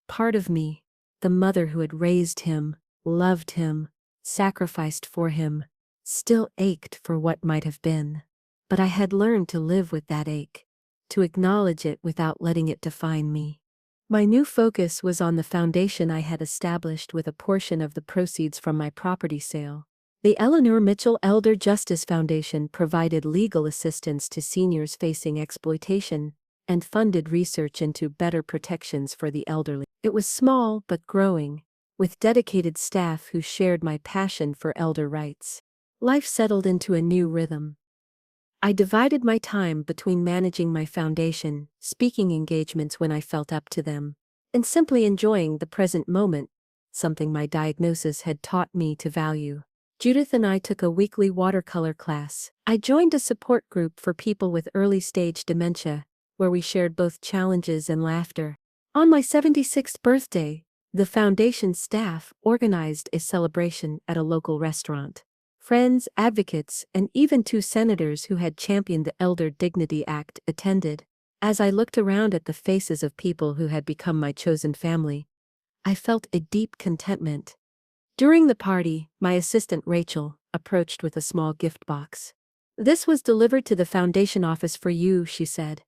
Part of me, the mother who had raised him, loved him, sacrificed for him, still ached for what might have been. But I had learned to live with that ache, to acknowledge it without letting it define me. My new focus was on the foundation I had established with a portion of the proceeds from my property sale. The Eleanor Mitchell Elder Justice Foundation provided legal assistance to seniors facing exploitation and funded research into better protections for the elderly. It was small but growing, with dedicated staff who shared my passion for elder rights. Life settled into a new rhythm. I divided my time between managing my foundation, speaking engagements when I felt up to them, and simply enjoying the present moment, something my diagnosis had taught me to value. Judith and I took a weekly watercolor class. I joined a support group for people with early-stage dementia, where we shared both challenges and laughter. On my 76th birthday, the foundation staff organized a celebration at a local restaurant. Friends, advocates, and even 2 senators who had championed the Elder Dignity Act attended. As I looked around at the faces of people who had become my chosen family, I felt a deep contentment. During the party, my assistant Rachel approached with a small gift box. "This was delivered to the foundation office for you," she said.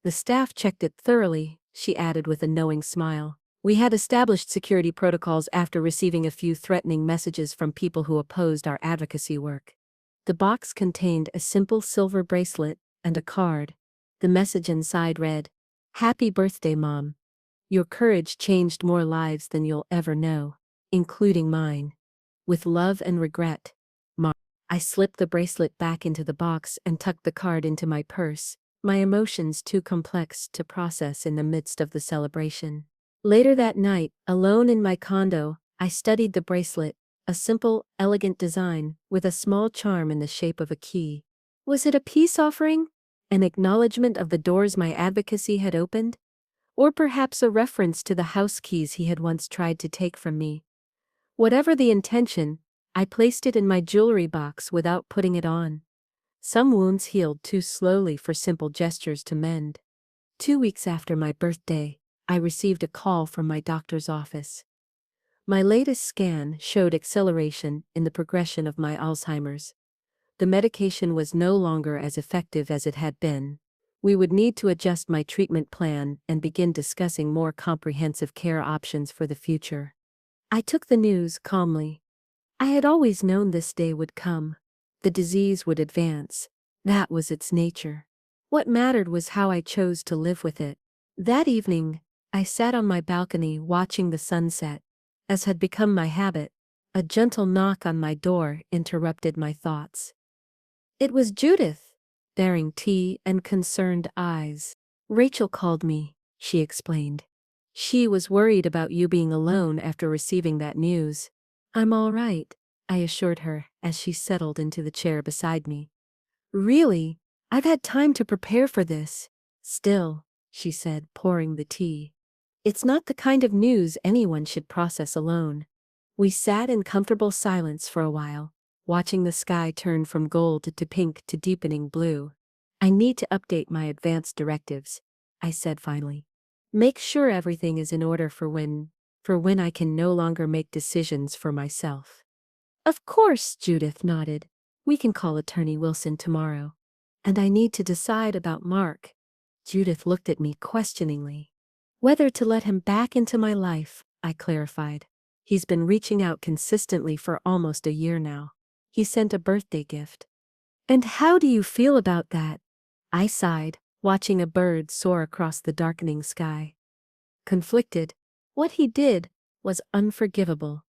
"The staff checked it thoroughly," she added with a knowing smile. "We had established security protocols after receiving a few threatening messages from people who opposed our advocacy work." The box contained a simple silver bracelet and a card. The message inside read, "Happy birthday, Mom. Your courage changed more lives than you'll ever know, including mine. With love and regret, Mom." I slipped the bracelet back into the box and tucked the card into my purse, my emotions too complex to process in the midst of the celebration. Later that night, alone in my condo, I studied the bracelet, a simple, elegant design with a small charm in the shape of a key. Was it a peace offering? An acknowledgement of the doors my advocacy had opened? Or perhaps a reference to the house keys he had once tried to take from me? Whatever the intention, I placed it in my jewelry box without putting it on. Some wounds healed too slowly for simple gestures to mend. 2 weeks after my birthday, I received a call from my doctor's office. My latest scan showed acceleration in the progression of my Alzheimer's. The medication was no longer as effective as it had been. We would need to adjust my treatment plan and begin discussing more comprehensive care options for the future. I took the news calmly. I had always known this day would come. The disease would advance. That was its nature. What mattered was how I chose to live with it. That evening, I sat on my balcony watching the sunset. As had become my habit, a gentle knock on my door interrupted my thoughts. It was Judith, bearing tea and concerned eyes. "Rachel called me," she explained. "She was worried about you being alone after receiving that news." "I'm all right," I assured her as she settled into the chair beside me. "Really? I've had time to prepare for this." "Still," she said, pouring the tea, "it's not the kind of news anyone should process alone." We sat in comfortable silence for a while, watching the sky turn from gold to pink to deepening blue. "I need to update my advance directives," I said finally. "Make sure everything is in order for when I can no longer make decisions for myself." "Of course," Judith nodded. "We can call Attorney Wilson tomorrow." "And I need to decide about Mark." Judith looked at me questioningly. "Whether to let him back into my life," I clarified. "He's been reaching out consistently for almost a year now. He sent a birthday gift." "And how do you feel about that?" I sighed, watching a bird soar across the darkening sky. "Conflicted. What he did was unforgivable.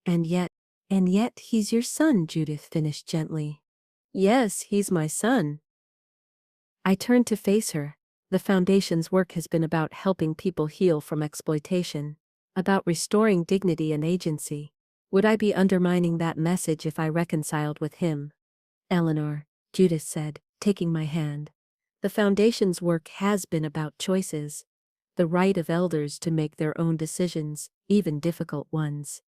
And yet he's your son," Judith finished gently. Yes, he's my son. I turned to face her. The Foundation's work has been about helping people heal from exploitation, about restoring dignity and agency. Would I be undermining that message if I reconciled with him? Eleanor, Judith said, taking my hand. The Foundation's work has been about choices, the right of elders to make their own decisions, even difficult ones,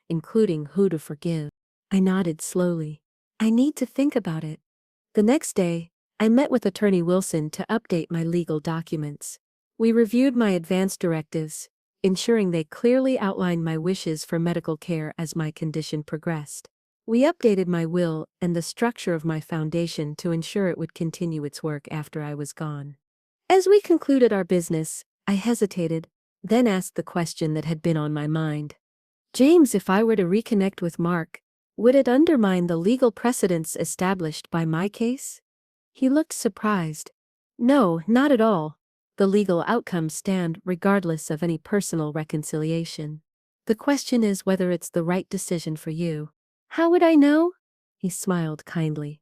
including who to forgive. I nodded slowly. I need to think about it. The next day, I met with Attorney Wilson to update my legal documents. We reviewed my advance directives, ensuring they clearly outlined my wishes for medical care as my condition progressed. We updated my will and the structure of my foundation to ensure it would continue its work after I was gone. As we concluded our business, I hesitated, then asked the question that had been on my mind. James, if I were to reconnect with Mark, would it undermine the legal precedents established by my case? He looked surprised. No, not at all. The legal outcomes stand regardless of any personal reconciliation. The question is whether it's the right decision for you. How would I know? He smiled kindly.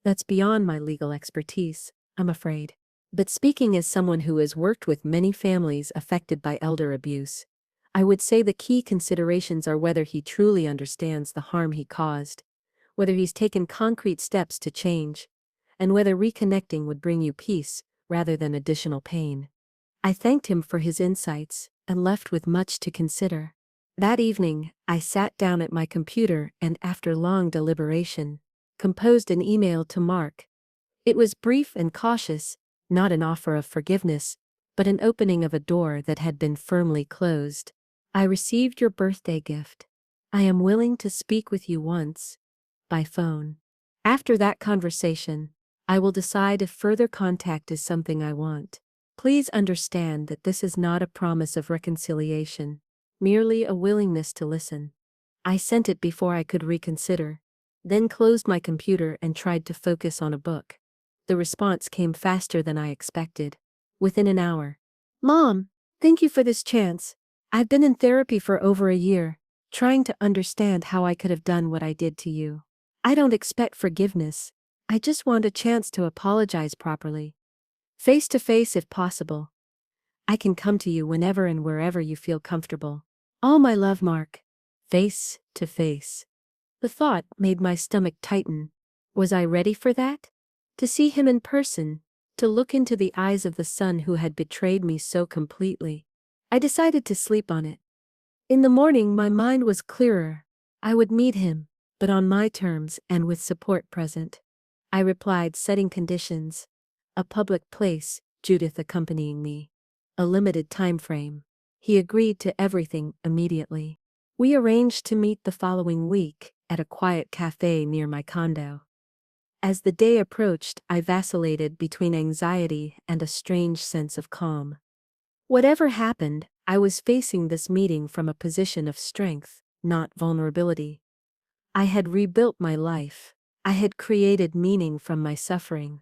That's beyond my legal expertise, I'm afraid. But speaking as someone who has worked with many families affected by elder abuse, I would say the key considerations are whether he truly understands the harm he caused, whether he's taken concrete steps to change, and whether reconnecting would bring you peace rather than additional pain. I thanked him for his insights and left with much to consider. That evening, I sat down at my computer and, after long deliberation, composed an email to Mark. It was brief and cautious, not an offer of forgiveness, but an opening of a door that had been firmly closed. I received your birthday gift. I am willing to speak with you once, by phone. After that conversation, I will decide if further contact is something I want. Please understand that this is not a promise of reconciliation, merely a willingness to listen. I sent it before I could reconsider, then closed my computer and tried to focus on a book. The response came faster than I expected. Within an hour. Mom, thank you for this chance. I've been in therapy for over a year, trying to understand how I could have done what I did to you. I don't expect forgiveness. I just want a chance to apologize properly. Face to face if possible. I can come to you whenever and wherever you feel comfortable. All my love, Mark. Face to face. The thought made my stomach tighten. Was I ready for that? To see him in person, to look into the eyes of the son who had betrayed me so completely. I decided to sleep on it. In the morning my mind was clearer. I would meet him, but on my terms and with support present. I replied, setting conditions. A public place, Judith accompanying me. A limited time frame. He agreed to everything immediately. We arranged to meet the following week at a quiet cafe near my condo. As the day approached, I vacillated between anxiety and a strange sense of calm. Whatever happened, I was facing this meeting from a position of strength, not vulnerability. I had rebuilt my life. I had created meaning from my suffering.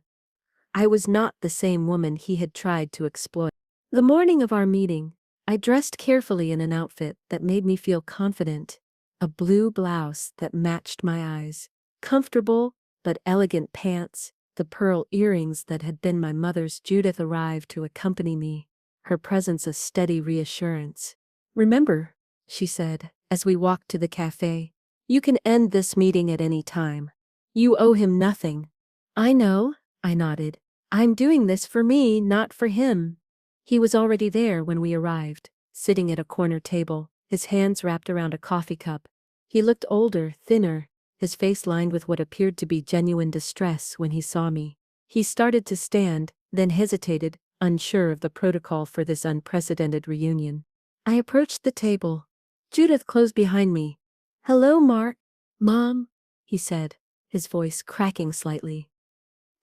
I was not the same woman he had tried to exploit. The morning of our meeting, I dressed carefully in an outfit that made me feel confident, a blue blouse that matched my eyes, comfortable but elegant pants, the pearl earrings that had been my mother's. Judith arrived to accompany me, her presence a steady reassurance. Remember, she said, as we walked to the cafe, you can end this meeting at any time. You owe him nothing. I know, I nodded. I'm doing this for me, not for him. He was already there when we arrived, sitting at a corner table, his hands wrapped around a coffee cup. He looked older, thinner, his face lined with what appeared to be genuine distress when he saw me. He started to stand, then hesitated, unsure of the protocol for this unprecedented reunion. I approached the table. Judith closed behind me. Hello, Mark. Mom, he said, his voice cracking slightly.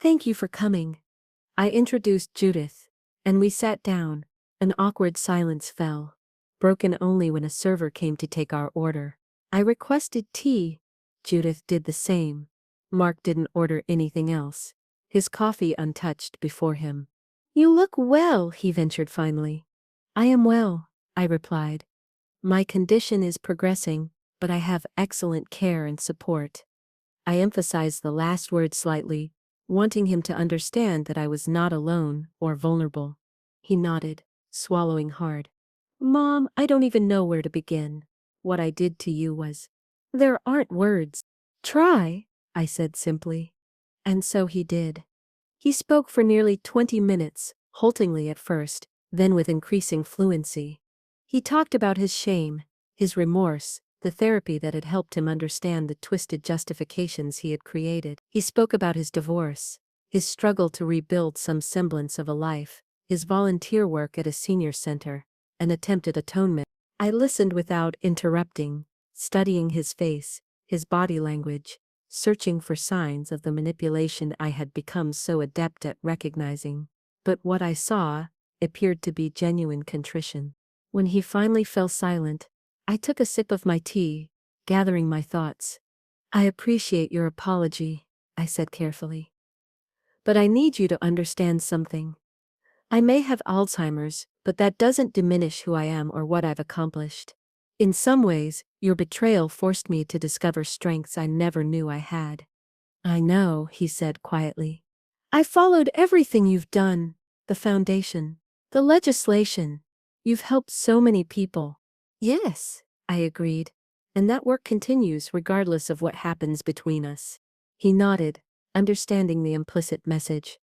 Thank you for coming. I introduced Judith, and we sat down. An awkward silence fell, broken only when a server came to take our order. I requested tea. Judith did the same. Mark didn't order anything else, his coffee untouched before him. You look well, he ventured finally. I am well, I replied. My condition is progressing, but I have excellent care and support. I emphasized the last word slightly, wanting him to understand that I was not alone or vulnerable. He nodded, swallowing hard. Mom, I don't even know where to begin. What I did to you was. There aren't words. Try, I said simply. And so he did. He spoke for nearly 20 minutes, haltingly at first, then with increasing fluency. He talked about his shame, his remorse, the therapy that had helped him understand the twisted justifications he had created. He spoke about his divorce, his struggle to rebuild some semblance of a life, his volunteer work at a senior center, an attempt at atonement. I listened without interrupting, studying his face, his body language, searching for signs of the manipulation I had become so adept at recognizing. But what I saw appeared to be genuine contrition. When he finally fell silent, I took a sip of my tea, gathering my thoughts. I appreciate your apology, I said carefully. But I need you to understand something. I may have Alzheimer's, but that doesn't diminish who I am or what I've accomplished. In some ways, your betrayal forced me to discover strengths I never knew I had. I know, he said quietly. I followed everything you've done, the foundation, the legislation. You've helped so many people. Yes, I agreed. And that work continues regardless of what happens between us. He nodded, understanding the implicit message.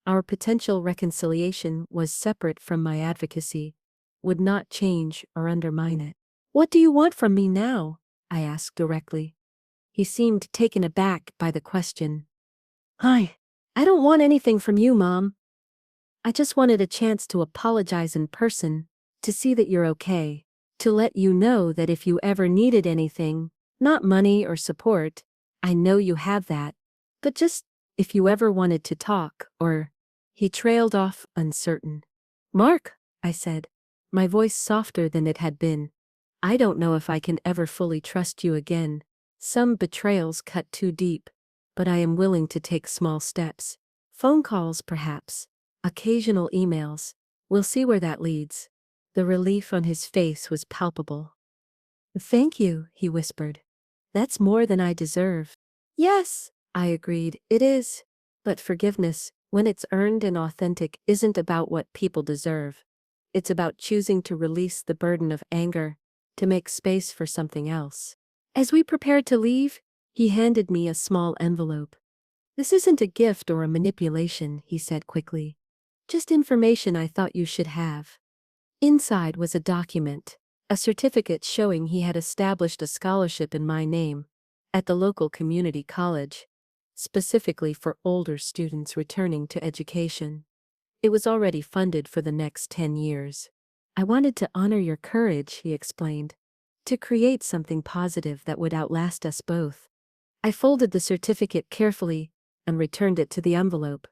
Our potential reconciliation was separate from my advocacy, would not change or undermine it. What do you want from me now? I asked directly. He seemed taken aback by the question. I don't want anything from you, Mom. I just wanted a chance to apologize in person, to see that you're okay, to let you know that if you ever needed anything, not money or support, I know you have that, but just if you ever wanted to talk, or. He trailed off, uncertain. Mark, I said, my voice softer than it had been. I don't know if I can ever fully trust you again. Some betrayals cut too deep, but I am willing to take small steps. Phone calls, perhaps. Occasional emails. We'll see where that leads. The relief on his face was palpable. Thank you, he whispered. That's more than I deserve. Yes, I agreed, it is. But forgiveness, when it's earned and authentic, isn't about what people deserve. It's about choosing to release the burden of anger, to make space for something else. As we prepared to leave, he handed me a small envelope. This isn't a gift or a manipulation, he said quickly. Just information I thought you should have. Inside was a document, a certificate showing he had established a scholarship in my name, at the local community college, specifically for older students returning to education. It was already funded for the next 10 years. I wanted to honor your courage, he explained, to create something positive that would outlast us both. I folded the certificate carefully and returned it to the envelope,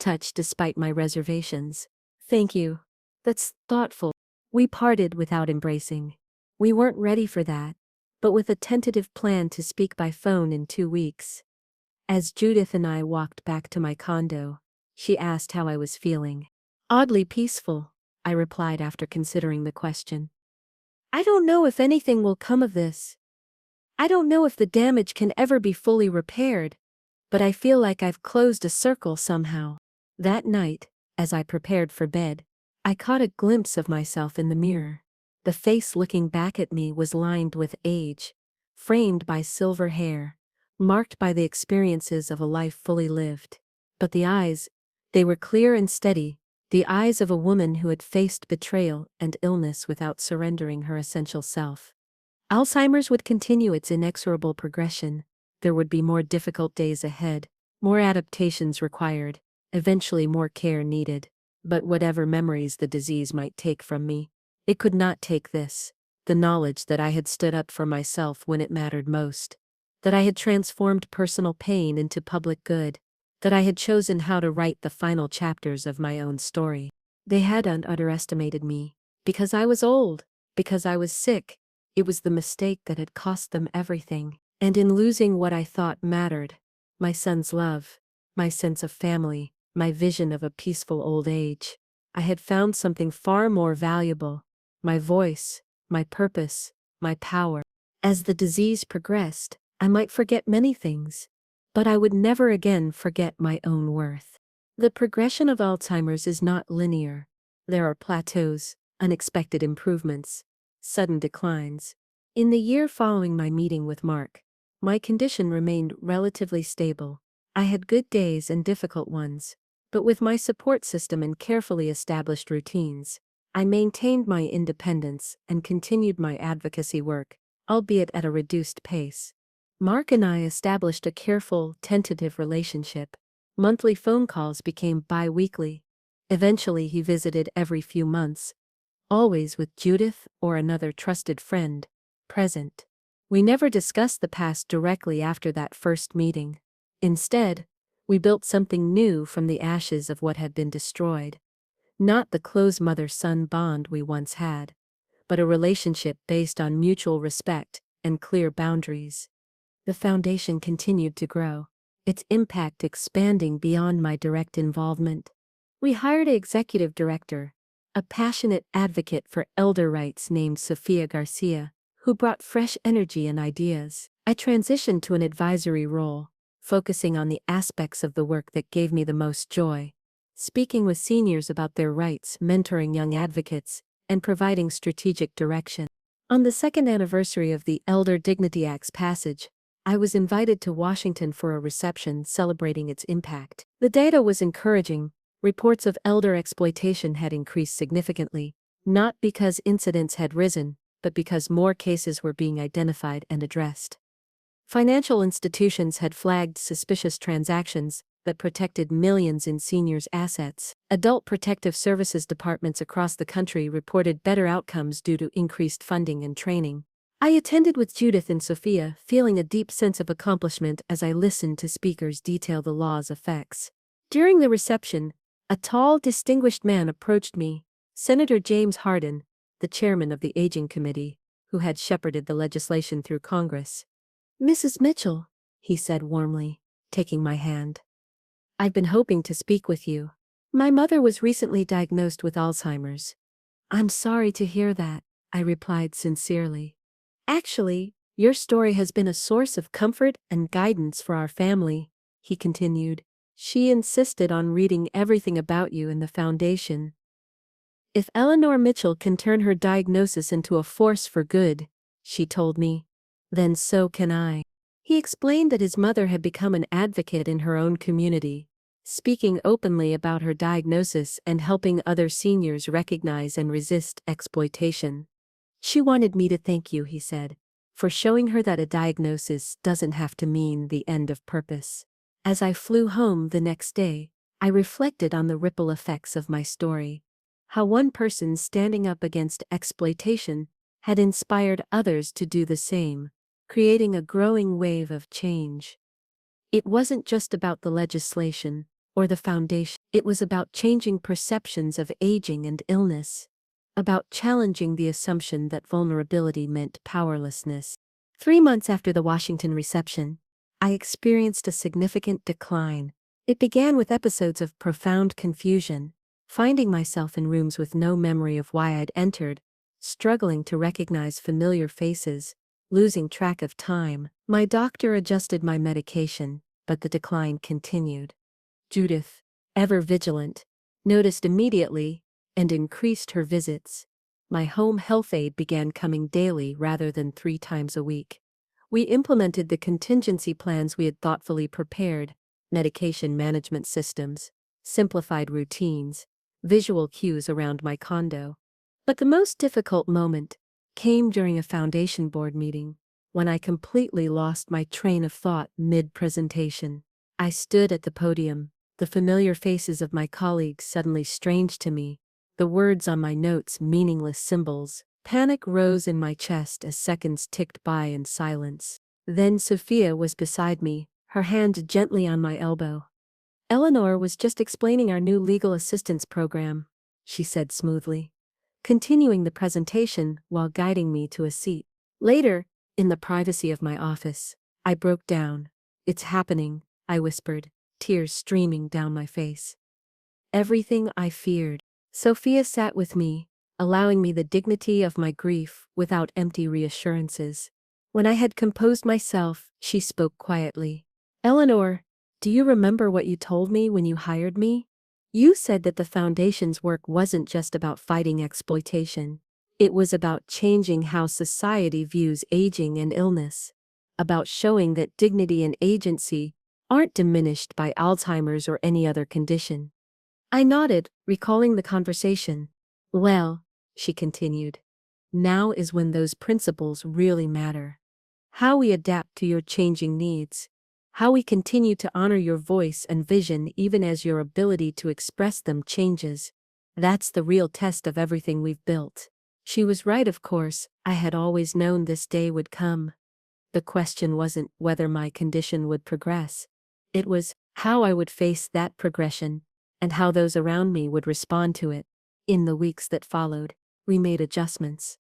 touched despite my reservations. Thank you. That's thoughtful. We parted without embracing. We weren't ready for that, but with a tentative plan to speak by phone in 2 weeks. As Judith and I walked back to my condo, she asked how I was feeling. Oddly peaceful, I replied after considering the question. I don't know if anything will come of this. I don't know if the damage can ever be fully repaired, but I feel like I've closed a circle somehow. That night, as I prepared for bed, I caught a glimpse of myself in the mirror. The face looking back at me was lined with age, framed by silver hair, marked by the experiences of a life fully lived. But the eyes, they were clear and steady, the eyes of a woman who had faced betrayal and illness without surrendering her essential self. Alzheimer's would continue its inexorable progression. There would be more difficult days ahead, more adaptations required, eventually more care needed. But whatever memories the disease might take from me, it could not take this, the knowledge that I had stood up for myself when it mattered most, that I had transformed personal pain into public good, that I had chosen how to write the final chapters of my own story. They hadn't underestimated me, because I was old, because I was sick. It was the mistake that had cost them everything. And in losing what I thought mattered, my son's love, my sense of family, my vision of a peaceful old age, I had found something far more valuable, my voice, my purpose, my power. As the disease progressed, I might forget many things. but I would never again forget my own worth. The progression of Alzheimer's is not linear. There are plateaus, unexpected improvements, sudden declines. In the year following my meeting with Mark, my condition remained relatively stable. I had good days and difficult ones, but with my support system and carefully established routines, I maintained my independence and continued my advocacy work, albeit at a reduced pace. Mark and I established a careful, tentative relationship. Monthly phone calls became bi-weekly. Eventually he visited every few months, always with Judith or another trusted friend present. We never discussed the past directly after that first meeting. Instead, we built something new from the ashes of what had been destroyed. Not the close mother-son bond we once had, but a relationship based on mutual respect and clear boundaries. The foundation continued to grow, its impact expanding beyond my direct involvement. We hired an executive director, a passionate advocate for elder rights named Sofia Garcia, who brought fresh energy and ideas. I transitioned to an advisory role, focusing on the aspects of the work that gave me the most joy, speaking with seniors about their rights, mentoring young advocates, and providing strategic direction. On the second anniversary of the Elder Dignity Act's passage, I was invited to Washington for a reception celebrating its impact. The data was encouraging. Reports of elder exploitation had increased significantly, not because incidents had risen, but because more cases were being identified and addressed. Financial institutions had flagged suspicious transactions that protected millions in seniors' assets. Adult protective services departments across the country reported better outcomes due to increased funding and training. I attended with Judith and Sophia, feeling a deep sense of accomplishment as I listened to speakers detail the law's effects. During the reception, a tall, distinguished man approached me, Senator James Hardin, the chairman of the Aging Committee, who had shepherded the legislation through Congress. "Mrs. Mitchell," he said warmly, taking my hand. "I've been hoping to speak with you. My mother was recently diagnosed with Alzheimer's." "I'm sorry to hear that," I replied sincerely. "Actually, your story has been a source of comfort and guidance for our family," he continued. "She insisted on reading everything about you in the foundation. If Eleanor Mitchell can turn her diagnosis into a force for good," she told me, "then so can I." He explained that his mother had become an advocate in her own community, speaking openly about her diagnosis and helping other seniors recognize and resist exploitation. "She wanted me to thank you," he said, "for showing her that a diagnosis doesn't have to mean the end of purpose." As I flew home the next day, I reflected on the ripple effects of my story. How one person standing up against exploitation had inspired others to do the same, creating a growing wave of change. It wasn't just about the legislation or the foundation. It was about changing perceptions of aging and illness, about challenging the assumption that vulnerability meant powerlessness. 3 months after the Washington reception, I experienced a significant decline. It began with episodes of profound confusion, finding myself in rooms with no memory of why I'd entered, struggling to recognize familiar faces, losing track of time. My doctor adjusted my medication, but the decline continued. Judith, ever vigilant, noticed immediately and increased her visits. My home health aide began coming daily rather than 3 times a week. We implemented the contingency plans we had thoughtfully prepared: medication management systems, simplified routines, visual cues around my condo. But the most difficult moment came during a foundation board meeting, when I completely lost my train of thought mid-presentation. I stood at the podium, the familiar faces of my colleagues suddenly strange to me, the words on my notes meaningless symbols. Panic rose in my chest as seconds ticked by in silence. Then Sophia was beside me, her hand gently on my elbow. "Eleanor was just explaining our new legal assistance program," she said smoothly, continuing the presentation while guiding me to a seat. Later, in the privacy of my office, I broke down. "It's happening," I whispered, tears streaming down my face. "Everything I feared." Sophia sat with me, allowing me the dignity of my grief without empty reassurances. When I had composed myself, she spoke quietly. Eleanor, do you remember what you told me when you hired me? You said that the Foundation's work wasn't just about fighting exploitation. It was about changing how society views aging and illness, about showing that dignity and agency aren't diminished by Alzheimer's or any other condition. I nodded, recalling the conversation. Well, she continued, now is when those principles really matter. How we adapt to your changing needs. How we continue to honor your voice and vision even as your ability to express them changes. That's the real test of everything we've built. She was right, of course. I had always known this day would come. The question wasn't whether my condition would progress. It was how I would face that progression, and how those around me would respond to it. In the weeks that followed, we made adjustments.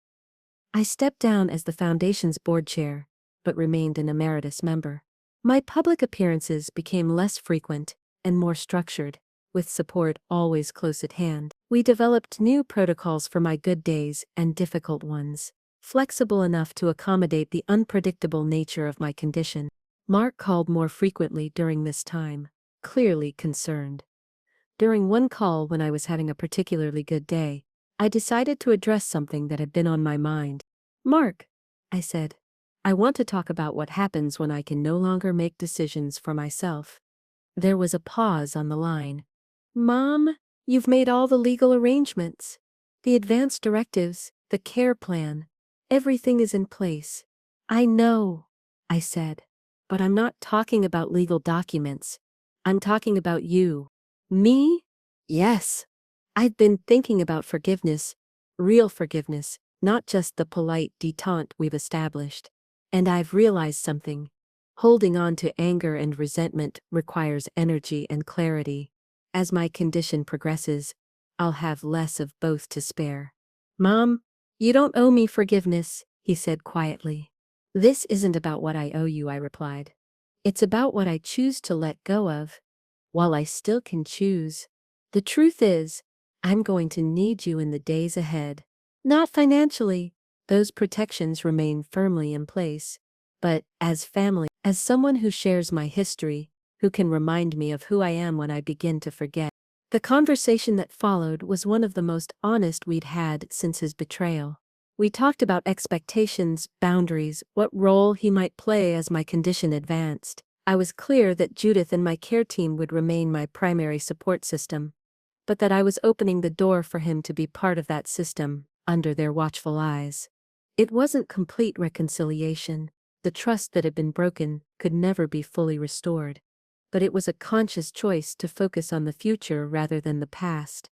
I stepped down as the Foundation's board chair, but remained an emeritus member. My public appearances became less frequent and more structured, with support always close at hand. We developed new protocols for my good days and difficult ones, flexible enough to accommodate the unpredictable nature of my condition. Mark called more frequently during this time, clearly concerned. During one call when I was having a particularly good day, I decided to address something that had been on my mind. Mark, I said, I want to talk about what happens when I can no longer make decisions for myself. There was a pause on the line. Mom, you've made all the legal arrangements. The advance directives, the care plan. Everything is in place. I know, I said. But I'm not talking about legal documents. I'm talking about you. Me? Yes. I've been thinking about forgiveness, real forgiveness, not just the polite détente we've established. And I've realized something. Holding on to anger and resentment requires energy and clarity. As my condition progresses, I'll have less of both to spare. Mom, you don't owe me forgiveness, he said quietly. This isn't about what I owe you, I replied. It's about what I choose to let go of, while I still can choose. The truth is, I'm going to need you in the days ahead. Not financially, those protections remain firmly in place, but as family, as someone who shares my history, who can remind me of who I am when I begin to forget. The conversation that followed was one of the most honest we'd had since his betrayal. We talked about expectations, boundaries, what role he might play as my condition advanced. I was clear that Judith and my care team would remain my primary support system, but that I was opening the door for him to be part of that system, under their watchful eyes. It wasn't complete reconciliation. The trust that had been broken could never be fully restored. But it was a conscious choice to focus on the future rather than the past,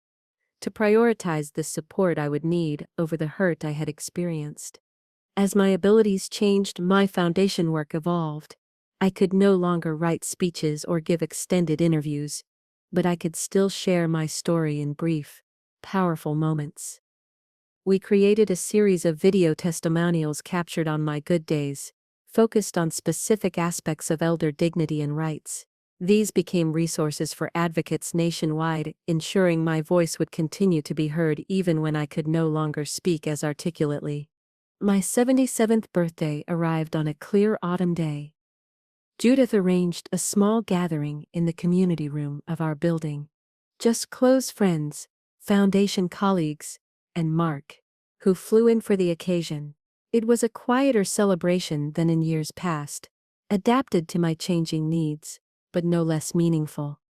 to prioritize the support I would need over the hurt I had experienced. As my abilities changed, my foundation work evolved. I could no longer write speeches or give extended interviews, but I could still share my story in brief, powerful moments. We created a series of video testimonials captured on my good days, focused on specific aspects of elder dignity and rights. These became resources for advocates nationwide, ensuring my voice would continue to be heard even when I could no longer speak as articulately. My 77th birthday arrived on a clear autumn day. Judith arranged a small gathering in the community room of our building. Just close friends, Foundation colleagues, and Mark, who flew in for the occasion. It was a quieter celebration than in years past, adapted to my changing needs, but no less meaningful.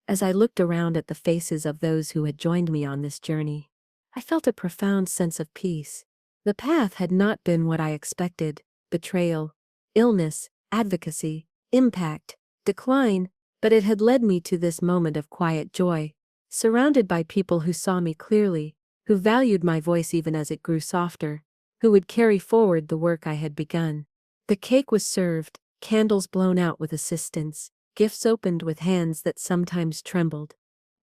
As I looked around at the faces of those who had joined me on this journey, I felt a profound sense of peace. The path had not been what I expected: betrayal, illness, advocacy, impact, decline, but it had led me to this moment of quiet joy, surrounded by people who saw me clearly, who valued my voice even as it grew softer, who would carry forward the work I had begun. The cake was served, candles blown out with assistance, gifts opened with hands that sometimes trembled.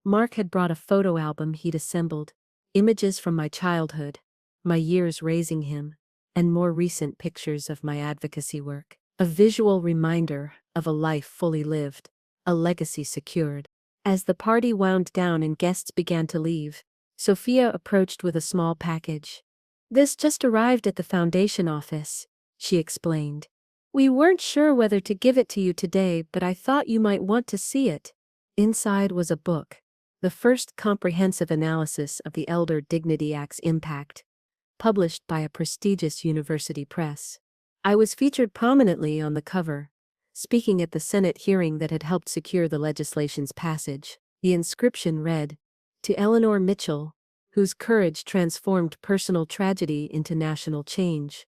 Mark had brought a photo album he'd assembled, images from my childhood, my years raising him, and more recent pictures of my advocacy work. A visual reminder of a life fully lived, a legacy secured. As the party wound down and guests began to leave, Sophia approached with a small package. "This just arrived at the Foundation office," she explained. We weren't sure whether to give it to you today, but I thought you might want to see it. Inside was a book, the first comprehensive analysis of the Elder Dignity Act's impact, published by a prestigious university press. I was featured prominently on the cover, speaking at the Senate hearing that had helped secure the legislation's passage. The inscription read, "To Eleanor Mitchell, whose courage transformed personal tragedy into national change.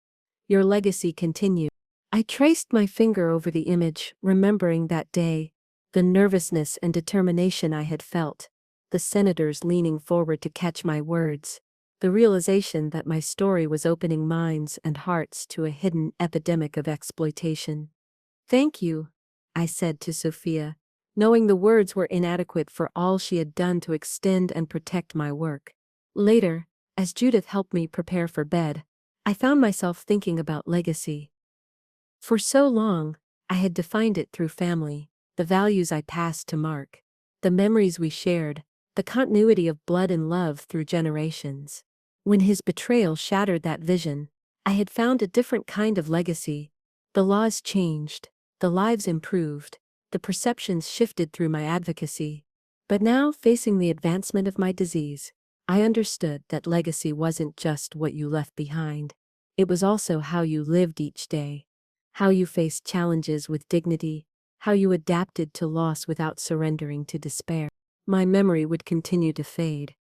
Your legacy continues." I traced my finger over the image, remembering that day, the nervousness and determination I had felt, the senators leaning forward to catch my words, the realization that my story was opening minds and hearts to a hidden epidemic of exploitation. "Thank you," I said to Sophia, knowing the words were inadequate for all she had done to extend and protect my work. Later, as Judith helped me prepare for bed, I found myself thinking about legacy. For so long, I had defined it through family, the values I passed to Mark, the memories we shared, the continuity of blood and love through generations. When his betrayal shattered that vision, I had found a different kind of legacy. The laws changed, the lives improved, the perceptions shifted through my advocacy. But now, facing the advancement of my disease, I understood that legacy wasn't just what you left behind. It was also how you lived each day. How you faced challenges with dignity, how you adapted to loss without surrendering to despair. My memory would continue to fade.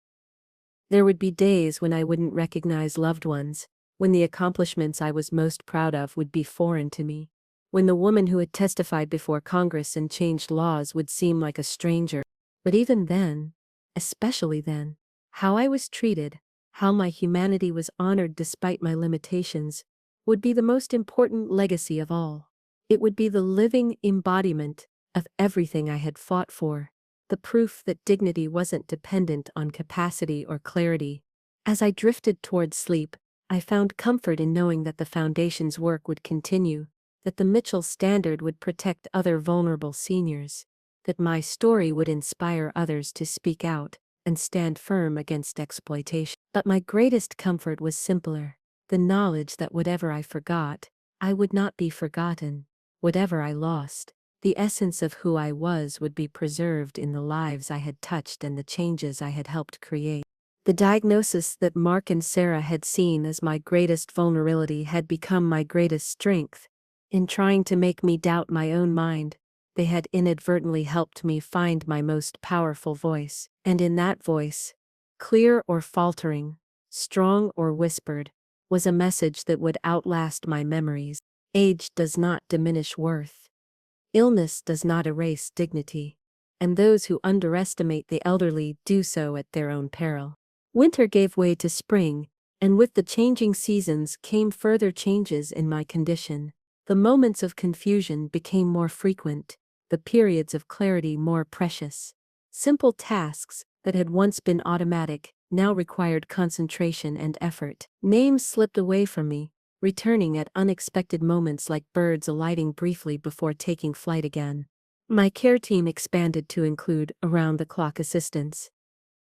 There would be days when I wouldn't recognize loved ones, when the accomplishments I was most proud of would be foreign to me, when the woman who had testified before Congress and changed laws would seem like a stranger. But even then, especially then, how I was treated, how my humanity was honored despite my limitations, would be the most important legacy of all. It would be the living embodiment of everything I had fought for, the proof that dignity wasn't dependent on capacity or clarity. As I drifted toward sleep, I found comfort in knowing that the Foundation's work would continue, that the Mitchell Standard would protect other vulnerable seniors, that my story would inspire others to speak out and stand firm against exploitation. But my greatest comfort was simpler. The knowledge that whatever I forgot, I would not be forgotten. Whatever I lost, the essence of who I was would be preserved in the lives I had touched and the changes I had helped create. The diagnosis that Mark and Sarah had seen as my greatest vulnerability had become my greatest strength. In trying to make me doubt my own mind, they had inadvertently helped me find my most powerful voice. And in that voice, clear or faltering, strong or whispered, was a message that would outlast my memories. Age does not diminish worth. Illness does not erase dignity. And those who underestimate the elderly do so at their own peril. Winter gave way to spring, and with the changing seasons came further changes in my condition. The moments of confusion became more frequent, the periods of clarity more precious. Simple tasks that had once been automatic now required concentration and effort. Names slipped away from me, returning at unexpected moments like birds alighting briefly before taking flight again. My care team expanded to include around-the-clock assistance.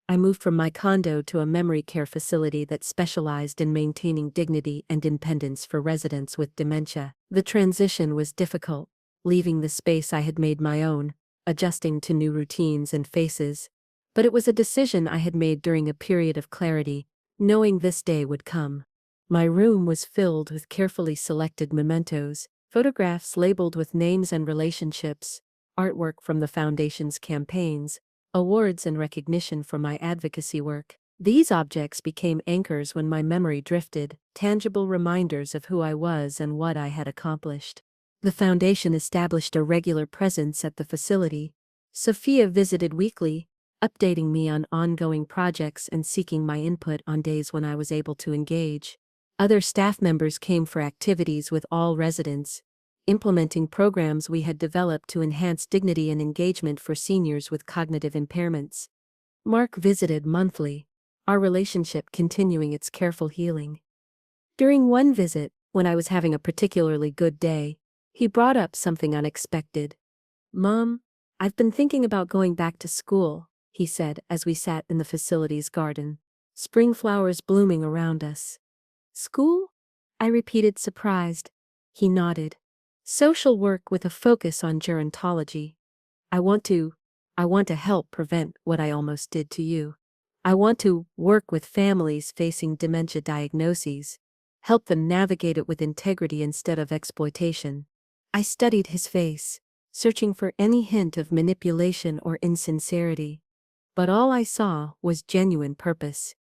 I moved from my condo to a memory care facility that specialized in maintaining dignity and independence for residents with dementia. The transition was difficult, leaving the space I had made my own, adjusting to new routines and faces. But it was a decision I had made during a period of clarity, knowing this day would come. My room was filled with carefully selected mementos, photographs labeled with names and relationships, artwork from the Foundation's campaigns, awards and recognition for my advocacy work. These objects became anchors when my memory drifted, tangible reminders of who I was and what I had accomplished. The Foundation established a regular presence at the facility. Sophia visited weekly, updating me on ongoing projects and seeking my input on days when I was able to engage. Other staff members came for activities with all residents, implementing programs we had developed to enhance dignity and engagement for seniors with cognitive impairments. Mark visited monthly, our relationship continuing its careful healing. During one visit, when I was having a particularly good day, he brought up something unexpected. "Mom, I've been thinking about going back to school," he said as we sat in the facility's garden, spring flowers blooming around us. "School?" I repeated, surprised. He nodded. Social work with a focus on gerontology. I want to I want to help prevent what I almost did to you. I want to work with families facing dementia diagnoses, help them navigate it with integrity instead of exploitation. I studied his face, searching for any hint of manipulation or insincerity. But all I saw was genuine purpose,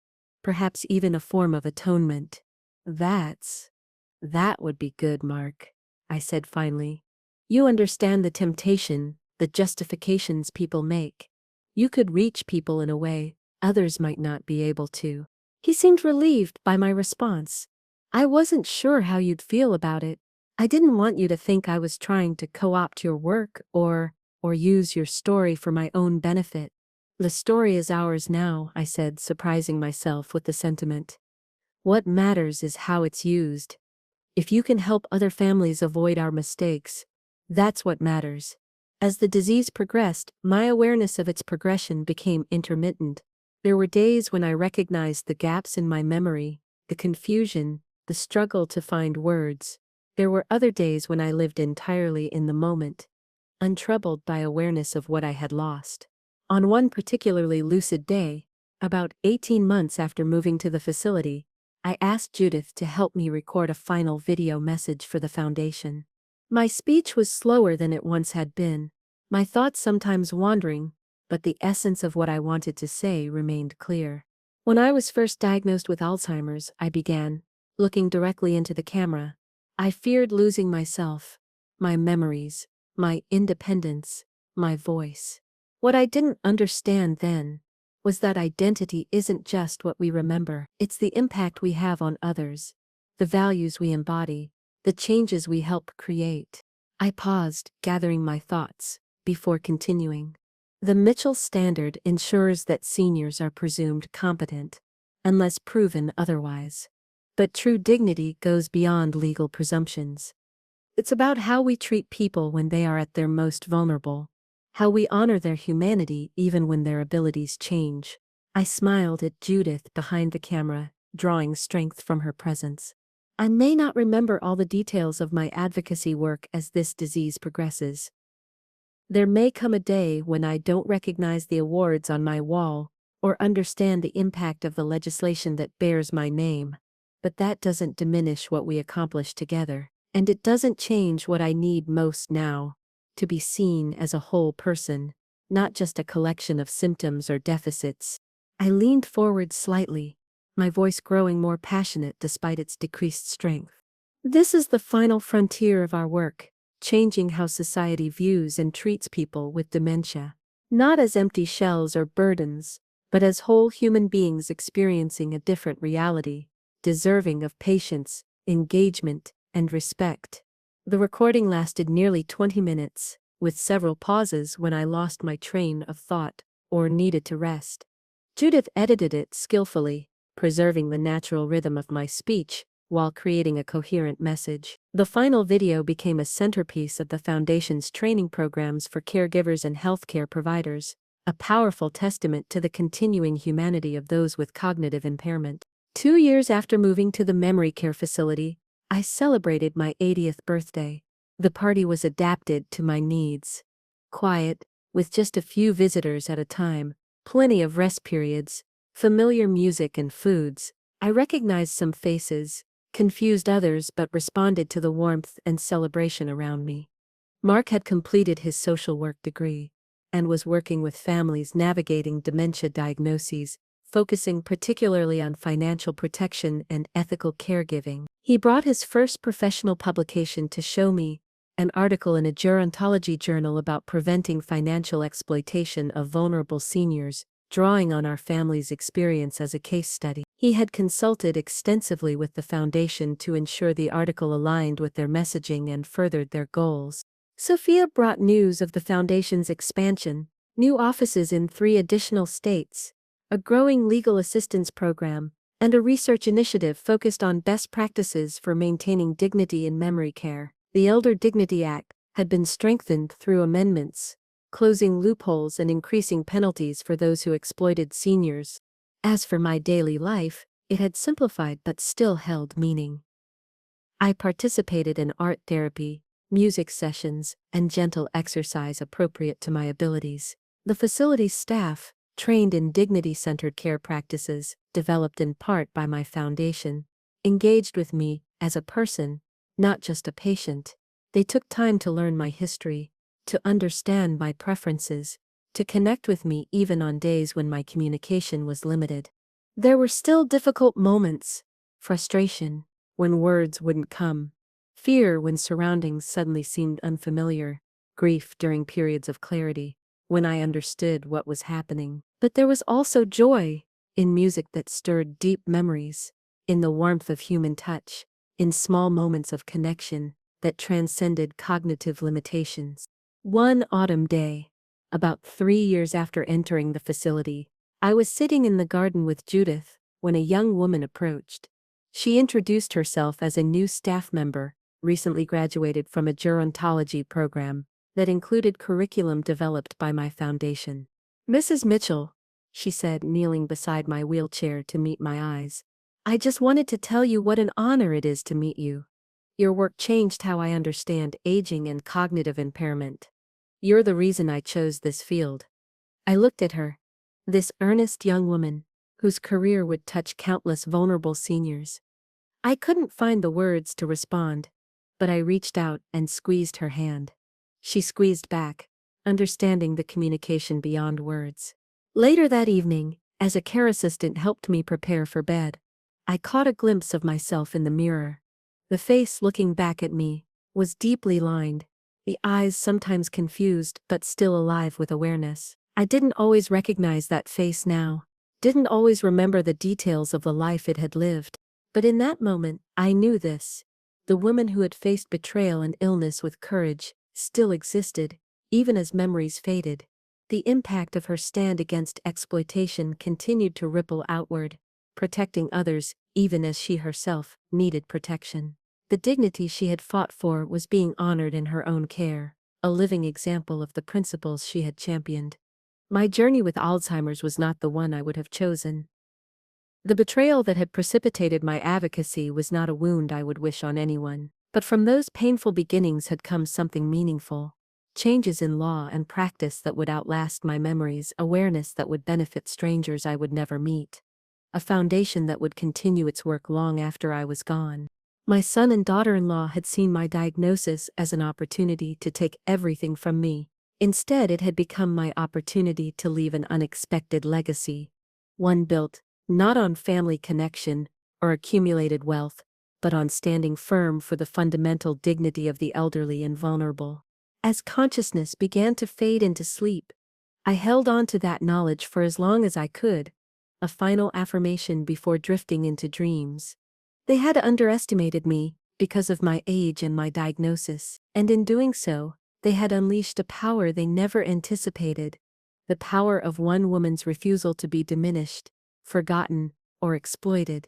perhaps even a form of atonement. That would be good, Mark, I said finally. You understand the temptation, the justifications people make. You could reach people in a way others might not be able to. He seemed relieved by my response. I wasn't sure how you'd feel about it. I didn't want you to think I was trying to co-opt your work or use your story for my own benefit. The story is ours now, I said, surprising myself with the sentiment. What matters is how it's used. If you can help other families avoid our mistakes, that's what matters. As the disease progressed, my awareness of its progression became intermittent. There were days when I recognized the gaps in my memory, the confusion, the struggle to find words. There were other days when I lived entirely in the moment, untroubled by awareness of what I had lost. On one particularly lucid day, about 18 months after moving to the facility, I asked Judith to help me record a final video message for the foundation. My speech was slower than it once had been, my thoughts sometimes wandering, but the essence of what I wanted to say remained clear. When I was first diagnosed with Alzheimer's, I began, looking directly into the camera. I feared losing myself, my memories, my independence, my voice. What I didn't understand then was that identity isn't just what we remember, it's the impact we have on others, the values we embody, the changes we help create. I paused, gathering my thoughts, before continuing. The Mitchell Standard ensures that seniors are presumed competent, unless proven otherwise. But true dignity goes beyond legal presumptions. It's about how we treat people when they are at their most vulnerable, how we honor their humanity even when their abilities change. I smiled at Judith behind the camera, drawing strength from her presence. I may not remember all the details of my advocacy work as this disease progresses. There may come a day when I don't recognize the awards on my wall, or understand the impact of the legislation that bears my name. But that doesn't diminish what we accomplish together, and it doesn't change what I need most now: to be seen as a whole person, not just a collection of symptoms or deficits. I leaned forward slightly, my voice growing more passionate despite its decreased strength. This is the final frontier of our work, changing how society views and treats people with dementia. Not as empty shells or burdens, but as whole human beings experiencing a different reality, deserving of patience, engagement, and respect. The recording lasted nearly 20 minutes, with several pauses when I lost my train of thought or needed to rest. Judith edited it skillfully, preserving the natural rhythm of my speech while creating a coherent message. The final video became a centerpiece of the Foundation's training programs for caregivers and healthcare providers, a powerful testament to the continuing humanity of those with cognitive impairment. 2 years after moving to the memory care facility, I celebrated my 80th birthday. The party was adapted to my needs. Quiet, with just a few visitors at a time, plenty of rest periods, familiar music and foods. I recognized some faces, confused others but responded to the warmth and celebration around me. Mark had completed his social work degree and was working with families navigating dementia diagnoses, focusing particularly on financial protection and ethical caregiving. He brought his first professional publication to show me, an article in a gerontology journal about preventing financial exploitation of vulnerable seniors, drawing on our family's experience as a case study. He had consulted extensively with the Foundation to ensure the article aligned with their messaging and furthered their goals. Sophia brought news of the Foundation's expansion, new offices in 3 additional states, a growing legal assistance program, and a research initiative focused on best practices for maintaining dignity in memory care. The Elder Dignity Act had been strengthened through amendments, closing loopholes and increasing penalties for those who exploited seniors. As for my daily life, it had simplified but still held meaning. I participated in art therapy, music sessions, and gentle exercise appropriate to my abilities. The facility's staff, trained in dignity-centered care practices, developed in part by my foundation, engaged with me as a person, not just a patient. They took time to learn my history, to understand my preferences, to connect with me even on days when my communication was limited. There were still difficult moments, frustration when words wouldn't come, fear when surroundings suddenly seemed unfamiliar, grief during periods of clarity, when I understood what was happening. But there was also joy, in music that stirred deep memories, in the warmth of human touch, in small moments of connection that transcended cognitive limitations. One autumn day, about 3 years after entering the facility, I was sitting in the garden with Judith when a young woman approached. She introduced herself as a new staff member, recently graduated from a gerontology program that included curriculum developed by my foundation. "Mrs. Mitchell," she said, kneeling beside my wheelchair to meet my eyes, "I just wanted to tell you what an honor it is to meet you. Your work changed how I understand aging and cognitive impairment. You're the reason I chose this field." I looked at her, this earnest young woman, whose career would touch countless vulnerable seniors. I couldn't find the words to respond, but I reached out and squeezed her hand. She squeezed back, understanding the communication beyond words. Later that evening, as a care assistant helped me prepare for bed, I caught a glimpse of myself in the mirror. The face looking back at me was deeply lined, the eyes sometimes confused but still alive with awareness. I didn't always recognize that face now, didn't always remember the details of the life it had lived. But in that moment, I knew this. The woman who had faced betrayal and illness with courage still existed, even as memories faded. The impact of her stand against exploitation continued to ripple outward, protecting others even as she herself needed protection. The dignity she had fought for was being honored in her own care, a living example of the principles she had championed. My journey with Alzheimer's was not the one I would have chosen. The betrayal that had precipitated my advocacy was not a wound I would wish on anyone. But from those painful beginnings had come something meaningful. Changes in law and practice that would outlast my memories, awareness that would benefit strangers I would never meet. A foundation that would continue its work long after I was gone. My son and daughter-in-law had seen my diagnosis as an opportunity to take everything from me. Instead, it had become my opportunity to leave an unexpected legacy. One built, not on family connection or accumulated wealth, but on standing firm for the fundamental dignity of the elderly and vulnerable. As consciousness began to fade into sleep, I held on to that knowledge for as long as I could, a final affirmation before drifting into dreams. They had underestimated me because of my age and my diagnosis, and in doing so, they had unleashed a power they never anticipated, the power of one woman's refusal to be diminished, forgotten, or exploited.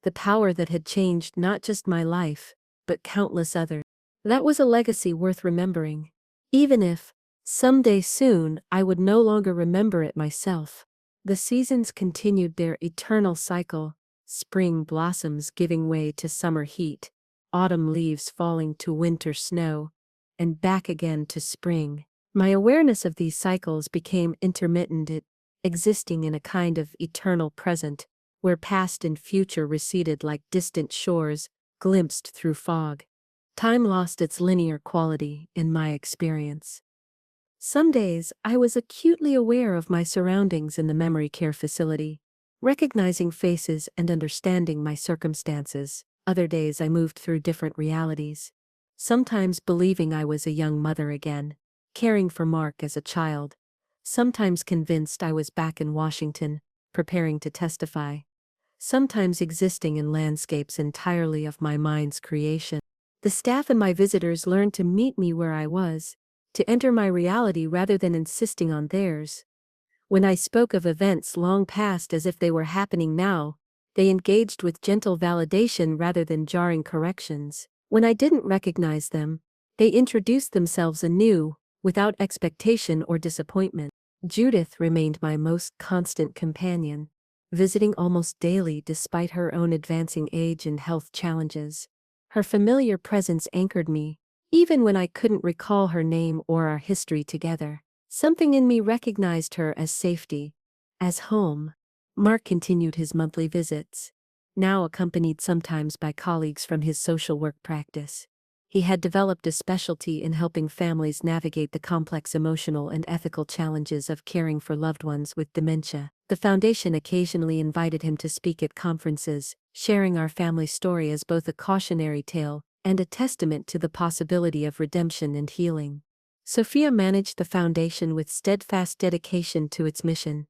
The power that had changed not just my life, but countless others. That was a legacy worth remembering, even if, someday soon, I would no longer remember it myself. The seasons continued their eternal cycle, spring blossoms giving way to summer heat, autumn leaves falling to winter snow, and back again to spring. My awareness of these cycles became intermittent, existing in a kind of eternal present, where past and future receded like distant shores, glimpsed through fog. Time lost its linear quality, in my experience. Some days, I was acutely aware of my surroundings in the memory care facility, recognizing faces and understanding my circumstances. Other days I moved through different realities, sometimes believing I was a young mother again, caring for Mark as a child, sometimes convinced I was back in Washington, preparing to testify, sometimes existing in landscapes entirely of my mind's creation. The staff and my visitors learned to meet me where I was, to enter my reality rather than insisting on theirs. When I spoke of events long past as if they were happening now, they engaged with gentle validation rather than jarring corrections. When I didn't recognize them, they introduced themselves anew, without expectation or disappointment. Judith remained my most constant companion, visiting almost daily despite her own advancing age and health challenges. Her familiar presence anchored me, Even when I couldn't recall her name or our history together, something in me recognized her as safety, as home. Mark continued his monthly visits, now accompanied sometimes by colleagues from his social work practice. He had developed a specialty in helping families navigate the complex emotional and ethical challenges of caring for loved ones with dementia. The foundation occasionally invited him to speak at conferences, sharing our family story as both a cautionary tale and a testament to the possibility of redemption and healing. Sophia managed the foundation with steadfast dedication to its mission,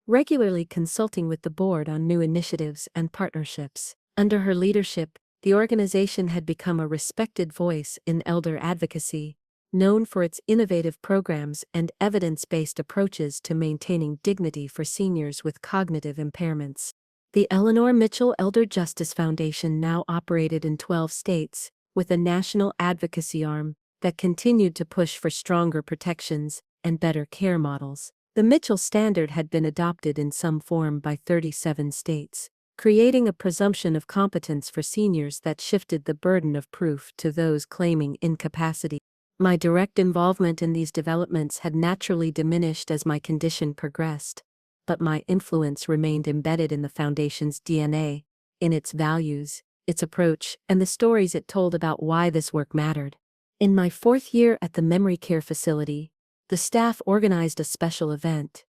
regularly consulting with the board on new initiatives and partnerships. Under her leadership, the organization had become a respected voice in elder advocacy, known for its innovative programs and evidence-based approaches to maintaining dignity for seniors with cognitive impairments. The Eleanor Mitchell Elder Justice Foundation now operated in 12 states, with a national advocacy arm that continued to push for stronger protections and better care models. The Mitchell Standard had been adopted in some form by 37 states, creating a presumption of competence for seniors that shifted the burden of proof to those claiming incapacity. My direct involvement in these developments had naturally diminished as my condition progressed, but my influence remained embedded in the Foundation's DNA, in its values, its approach, and the stories it told about why this work mattered. In my 4th year at the memory care facility, the staff organized a special event.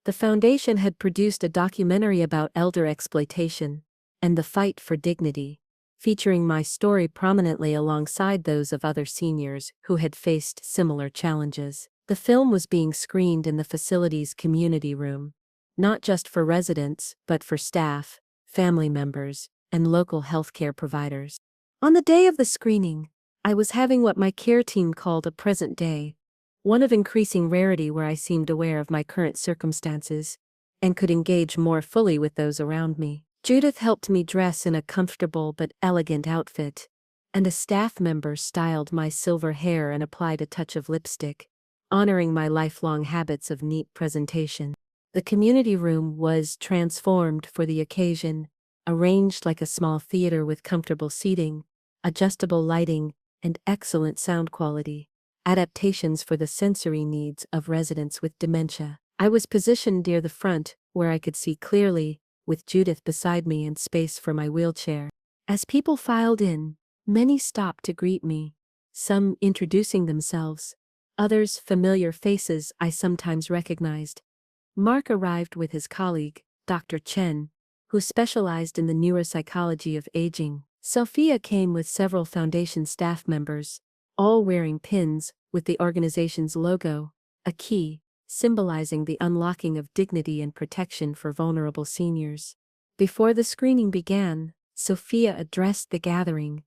The foundation had produced a documentary about elder exploitation and the fight for dignity, featuring my story prominently alongside those of other seniors who had faced similar challenges. The film was being screened in the facility's community room, not just for residents, but for staff, family members, and local healthcare providers. On the day of the screening, I was having what my care team called a present day, one of increasing rarity where I seemed aware of my current circumstances and could engage more fully with those around me. Judith helped me dress in a comfortable but elegant outfit, and a staff member styled my silver hair and applied a touch of lipstick, honoring my lifelong habits of neat presentation. The community room was transformed for the occasion, arranged like a small theater with comfortable seating, adjustable lighting, and excellent sound quality, adaptations for the sensory needs of residents with dementia. I was positioned near the front, where I could see clearly, with Judith beside me and space for my wheelchair. As people filed in, many stopped to greet me, some introducing themselves, others familiar faces I sometimes recognized. Mark arrived with his colleague, Dr. Chen, who specialized in the neuropsychology of aging. Sophia came with several foundation staff members, all wearing pins with the organization's logo, a key symbolizing the unlocking of dignity and protection for vulnerable seniors. Before the screening began, Sophia addressed the gathering.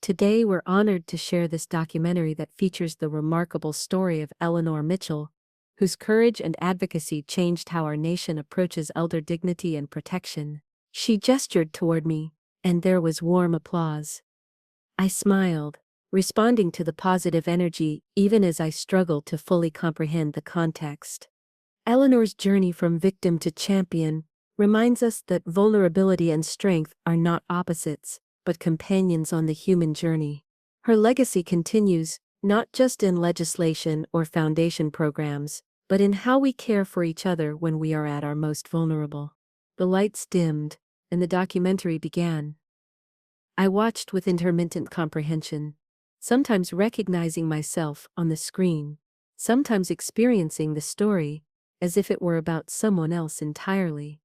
Today we're honored to share this documentary that features the remarkable story of Eleanor Mitchell, whose courage and advocacy changed how our nation approaches elder dignity and protection. She gestured toward me, and there was warm applause. I smiled, responding to the positive energy even as I struggled to fully comprehend the context. Eleanor's journey from victim to champion reminds us that vulnerability and strength are not opposites, but companions on the human journey. Her legacy continues, not just in legislation or foundation programs, but in how we care for each other when we are at our most vulnerable. The lights dimmed, and the documentary began. I watched with intermittent comprehension, sometimes recognizing myself on the screen, sometimes experiencing the story as if it were about someone else entirely.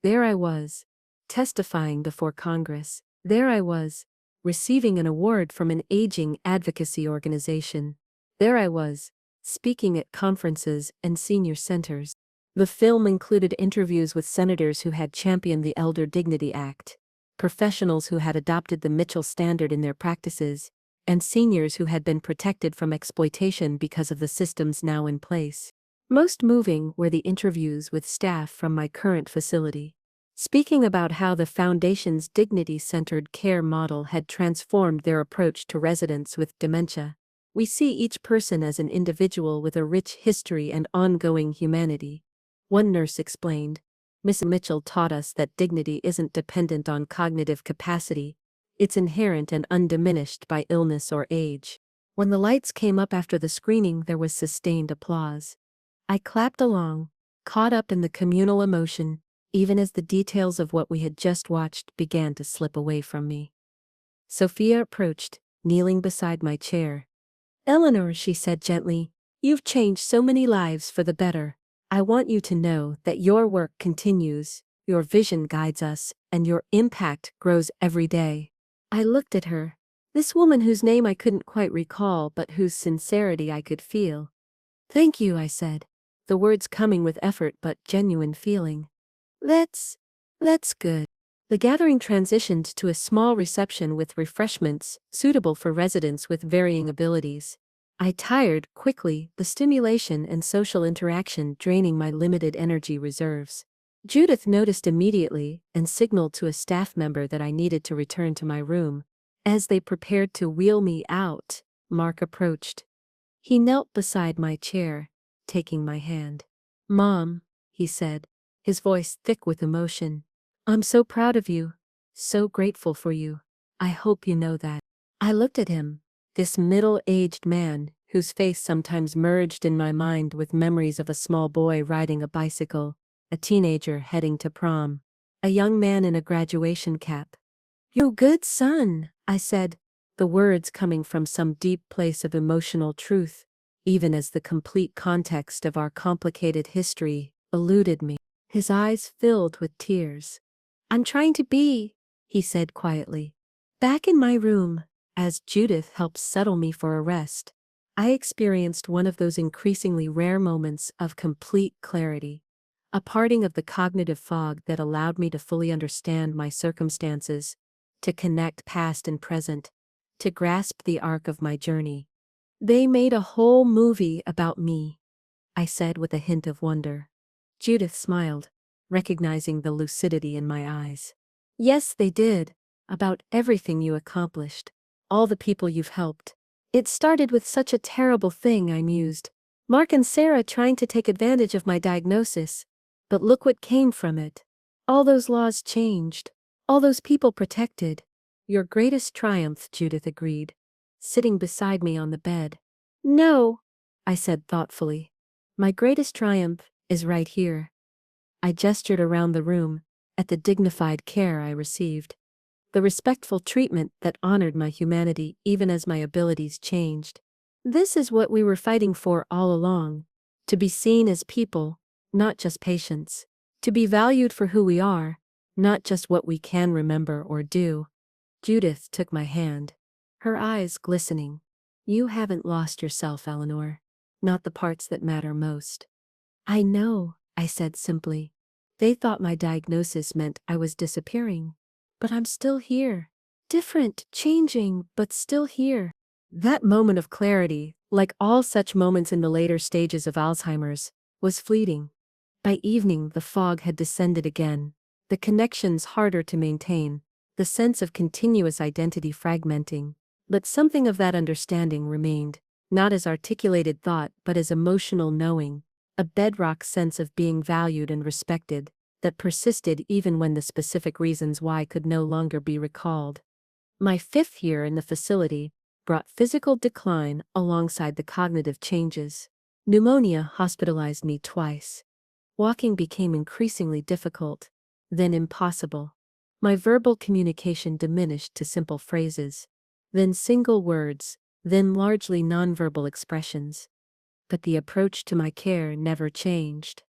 There I was, testifying before Congress. There I was, receiving an award from an aging advocacy organization. There I was, speaking at conferences and senior centers. The film included interviews with senators who had championed the Elder Dignity Act, professionals who had adopted the Mitchell Standard in their practices, and seniors who had been protected from exploitation because of the systems now in place. Most moving were the interviews with staff from my current facility, speaking about how the Foundation's dignity-centered care model had transformed their approach to residents with dementia. We see each person as an individual with a rich history and ongoing humanity. One nurse explained, "Miss Mitchell taught us that dignity isn't dependent on cognitive capacity, it's inherent and undiminished by illness or age." When the lights came up after the screening, there was sustained applause. I clapped along, caught up in the communal emotion, even as the details of what we had just watched began to slip away from me. Sophia approached, kneeling beside my chair. "Eleanor," she said gently, "you've changed so many lives for the better. I want you to know that your work continues, your vision guides us, and your impact grows every day." I looked at her, this woman whose name I couldn't quite recall but whose sincerity I could feel. "Thank you," I said, the words coming with effort but genuine feeling. That's good." The gathering transitioned to a small reception with refreshments, suitable for residents with varying abilities. I tired quickly, the stimulation and social interaction draining my limited energy reserves. Judith noticed immediately and signaled to a staff member that I needed to return to my room. As they prepared to wheel me out, Mark approached. He knelt beside my chair, taking my hand. "Mom," he said, his voice thick with emotion, "I'm so proud of you, so grateful for you. I hope you know that." I looked at him, this middle-aged man, whose face sometimes merged in my mind with memories of a small boy riding a bicycle, a teenager heading to prom, a young man in a graduation cap. "You good son," I said, the words coming from some deep place of emotional truth, even as the complete context of our complicated history eluded me. His eyes filled with tears. "I'm trying to be," he said quietly. Back in my room, as Judith helped settle me for a rest, I experienced one of those increasingly rare moments of complete clarity, a parting of the cognitive fog that allowed me to fully understand my circumstances, to connect past and present, to grasp the arc of my journey. "They made a whole movie about me," I said with a hint of wonder. Judith smiled, recognizing the lucidity in my eyes. "Yes, they did. About everything you accomplished. All the people you've helped. It started with such a terrible thing," I mused. "Mark and Sarah trying to take advantage of my diagnosis. But look what came from it. All those laws changed. All those people protected." "Your greatest triumph," Judith agreed, sitting beside me on the bed. "No," I said thoughtfully. "My greatest triumph is right here." I gestured around the room, at the dignified care I received, the respectful treatment that honored my humanity even as my abilities changed. This is what we were fighting for all along. To be seen as people, not just patients. To be valued for who we are, not just what we can remember or do. Judith took my hand, her eyes glistening. "You haven't lost yourself, Eleanor. Not the parts that matter most." "I know," I said simply. "They thought my diagnosis meant I was disappearing. But I'm still here. Different, changing, but still here." That moment of clarity, like all such moments in the later stages of Alzheimer's, was fleeting. By evening, the fog had descended again, the connections harder to maintain, the sense of continuous identity fragmenting. But something of that understanding remained, not as articulated thought but as emotional knowing, a bedrock sense of being valued and respected, that persisted even when the specific reasons why could no longer be recalled. My 5th year in the facility brought physical decline alongside the cognitive changes. Pneumonia hospitalized me twice. Walking became increasingly difficult, then impossible. My verbal communication diminished to simple phrases, then single words, then largely nonverbal expressions. But the approach to my care never changed.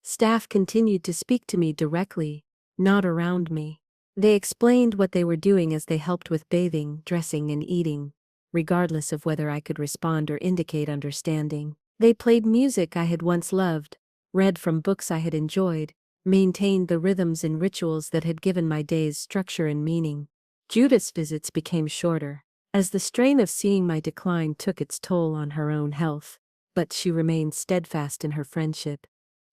Staff continued to speak to me directly, not around me. They explained what they were doing as they helped with bathing, dressing, and eating, regardless of whether I could respond or indicate understanding. They played music I had once loved, read from books I had enjoyed, maintained the rhythms and rituals that had given my days structure and meaning. Judith's visits became shorter, as the strain of seeing my decline took its toll on her own health, but she remained steadfast in her friendship.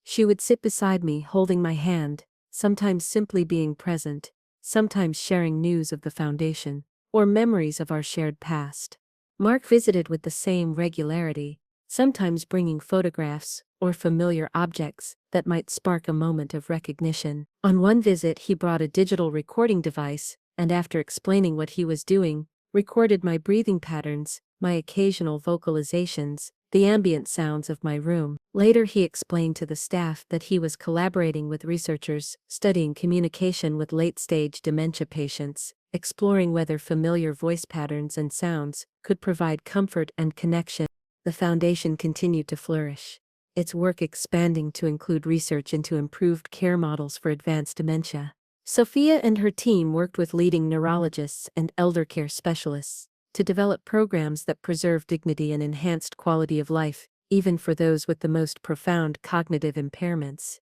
She would sit beside me holding my hand, sometimes simply being present, sometimes sharing news of the foundation, or memories of our shared past. Mark visited with the same regularity, sometimes bringing photographs or familiar objects that might spark a moment of recognition. On one visit he brought a digital recording device, and after explaining what he was doing, recorded my breathing patterns, my occasional vocalizations, the ambient sounds of my room. Later he explained to the staff that he was collaborating with researchers, studying communication with late-stage dementia patients, exploring whether familiar voice patterns and sounds could provide comfort and connection. The foundation continued to flourish, its work expanding to include research into improved care models for advanced dementia. Sophia and her team worked with leading neurologists and elder care specialists to develop programs that preserve dignity and enhanced quality of life, even for those with the most profound cognitive impairments.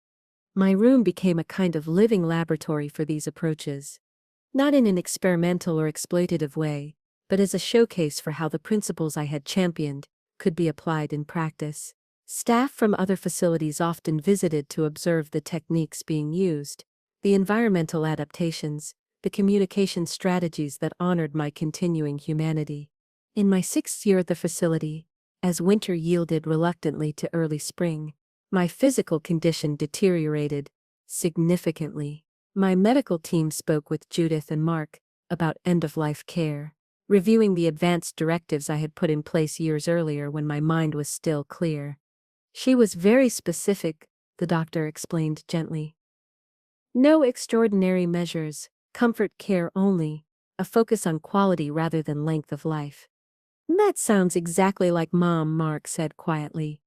My room became a kind of living laboratory for these approaches, not in an experimental or exploitative way, but as a showcase for how the principles I had championed could be applied in practice. Staff from other facilities often visited to observe the techniques being used, the environmental adaptations, the communication strategies that honored my continuing humanity. In my 6th year at the facility, as winter yielded reluctantly to early spring, my physical condition deteriorated significantly. My medical team spoke with Judith and Mark about end-of-life care, reviewing the advanced directives I had put in place years earlier when my mind was still clear. She was very specific, the doctor explained gently. No extraordinary measures, comfort care only, a focus on quality rather than length of life. That sounds exactly like Mom, Mark said quietly,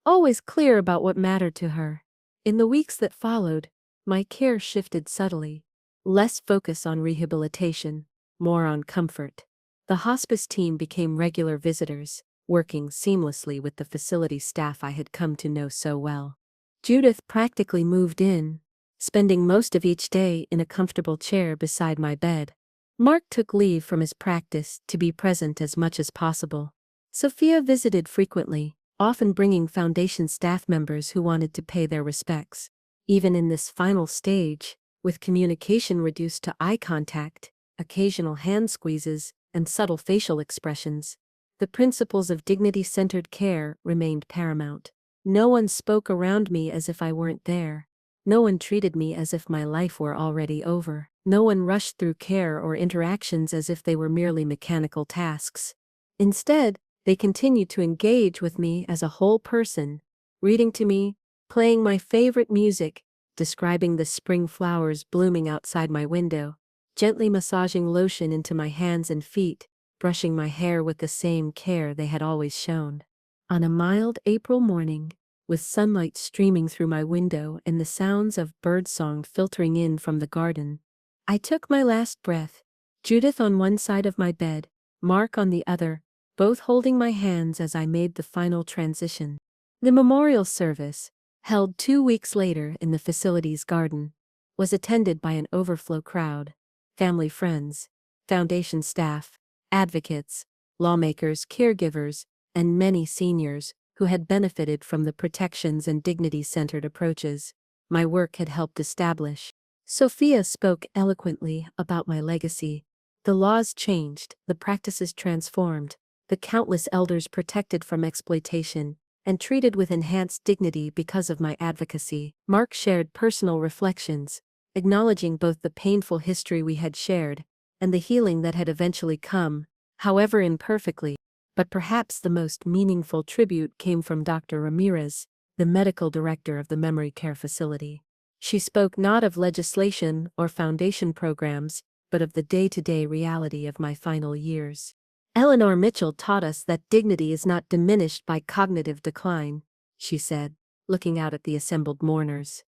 always clear about what mattered to her. In the weeks that followed, my care shifted subtly, less focus on rehabilitation, more on comfort. The hospice team became regular visitors, working seamlessly with the facility staff I had come to know so well. Judith practically moved in, spending most of each day in a comfortable chair beside my bed. Mark took leave from his practice to be present as much as possible. Sophia visited frequently, often bringing foundation staff members who wanted to pay their respects. Even in this final stage, with communication reduced to eye contact, occasional hand squeezes, and subtle facial expressions, the principles of dignity-centered care remained paramount. No one spoke around me as if I weren't there. No one treated me as if my life were already over. No one rushed through care or interactions as if they were merely mechanical tasks. Instead, they continued to engage with me as a whole person, reading to me, playing my favorite music, describing the spring flowers blooming outside my window, gently massaging lotion into my hands and feet, brushing my hair with the same care they had always shown. On a mild April morning, with sunlight streaming through my window and the sounds of birdsong filtering in from the garden, I took my last breath, Judith on one side of my bed, Mark on the other, both holding my hands as I made the final transition. The memorial service, held 2 weeks later in the facility's garden, was attended by an overflow crowd: family, friends, foundation staff, advocates, lawmakers, caregivers, and many seniors who had benefited from the protections and dignity-centered approaches my work had helped establish. Sophia spoke eloquently about my legacy. The laws changed, the practices transformed, the countless elders protected from exploitation and treated with enhanced dignity because of my advocacy. Mark shared personal reflections, acknowledging both the painful history we had shared and the healing that had eventually come, however imperfectly. But perhaps the most meaningful tribute came from Dr. Ramirez, the medical director of the memory care facility. She spoke not of legislation or foundation programs, but of the day-to-day reality of my final years. Eleanor Mitchell taught us that dignity is not diminished by cognitive decline, she said, looking out at the assembled mourners.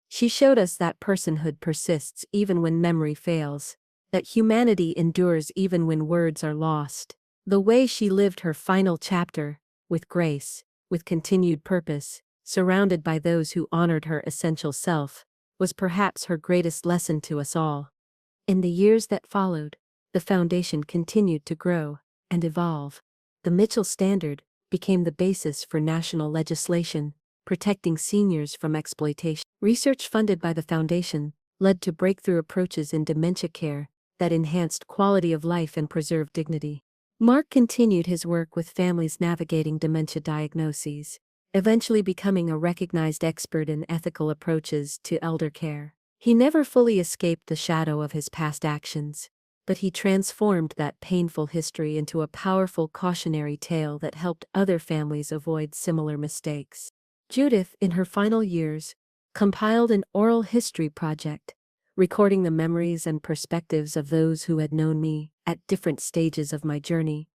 She showed us that personhood persists even when memory fails, that humanity endures even when words are lost. The way she lived her final chapter, with grace, with continued purpose, surrounded by those who honored her essential self, was perhaps her greatest lesson to us all. In the years that followed, the foundation continued to grow and evolve. The Mitchell Standard became the basis for national legislation, protecting seniors from exploitation. Research funded by the foundation led to breakthrough approaches in dementia care that enhanced quality of life and preserved dignity. Mark continued his work with families navigating dementia diagnoses, eventually becoming a recognized expert in ethical approaches to elder care. He never fully escaped the shadow of his past actions. but he transformed that painful history into a powerful cautionary tale that helped other families avoid similar mistakes. Judith, in her final years, compiled an oral history project, recording the memories and perspectives of those who had known me at different stages of my journey,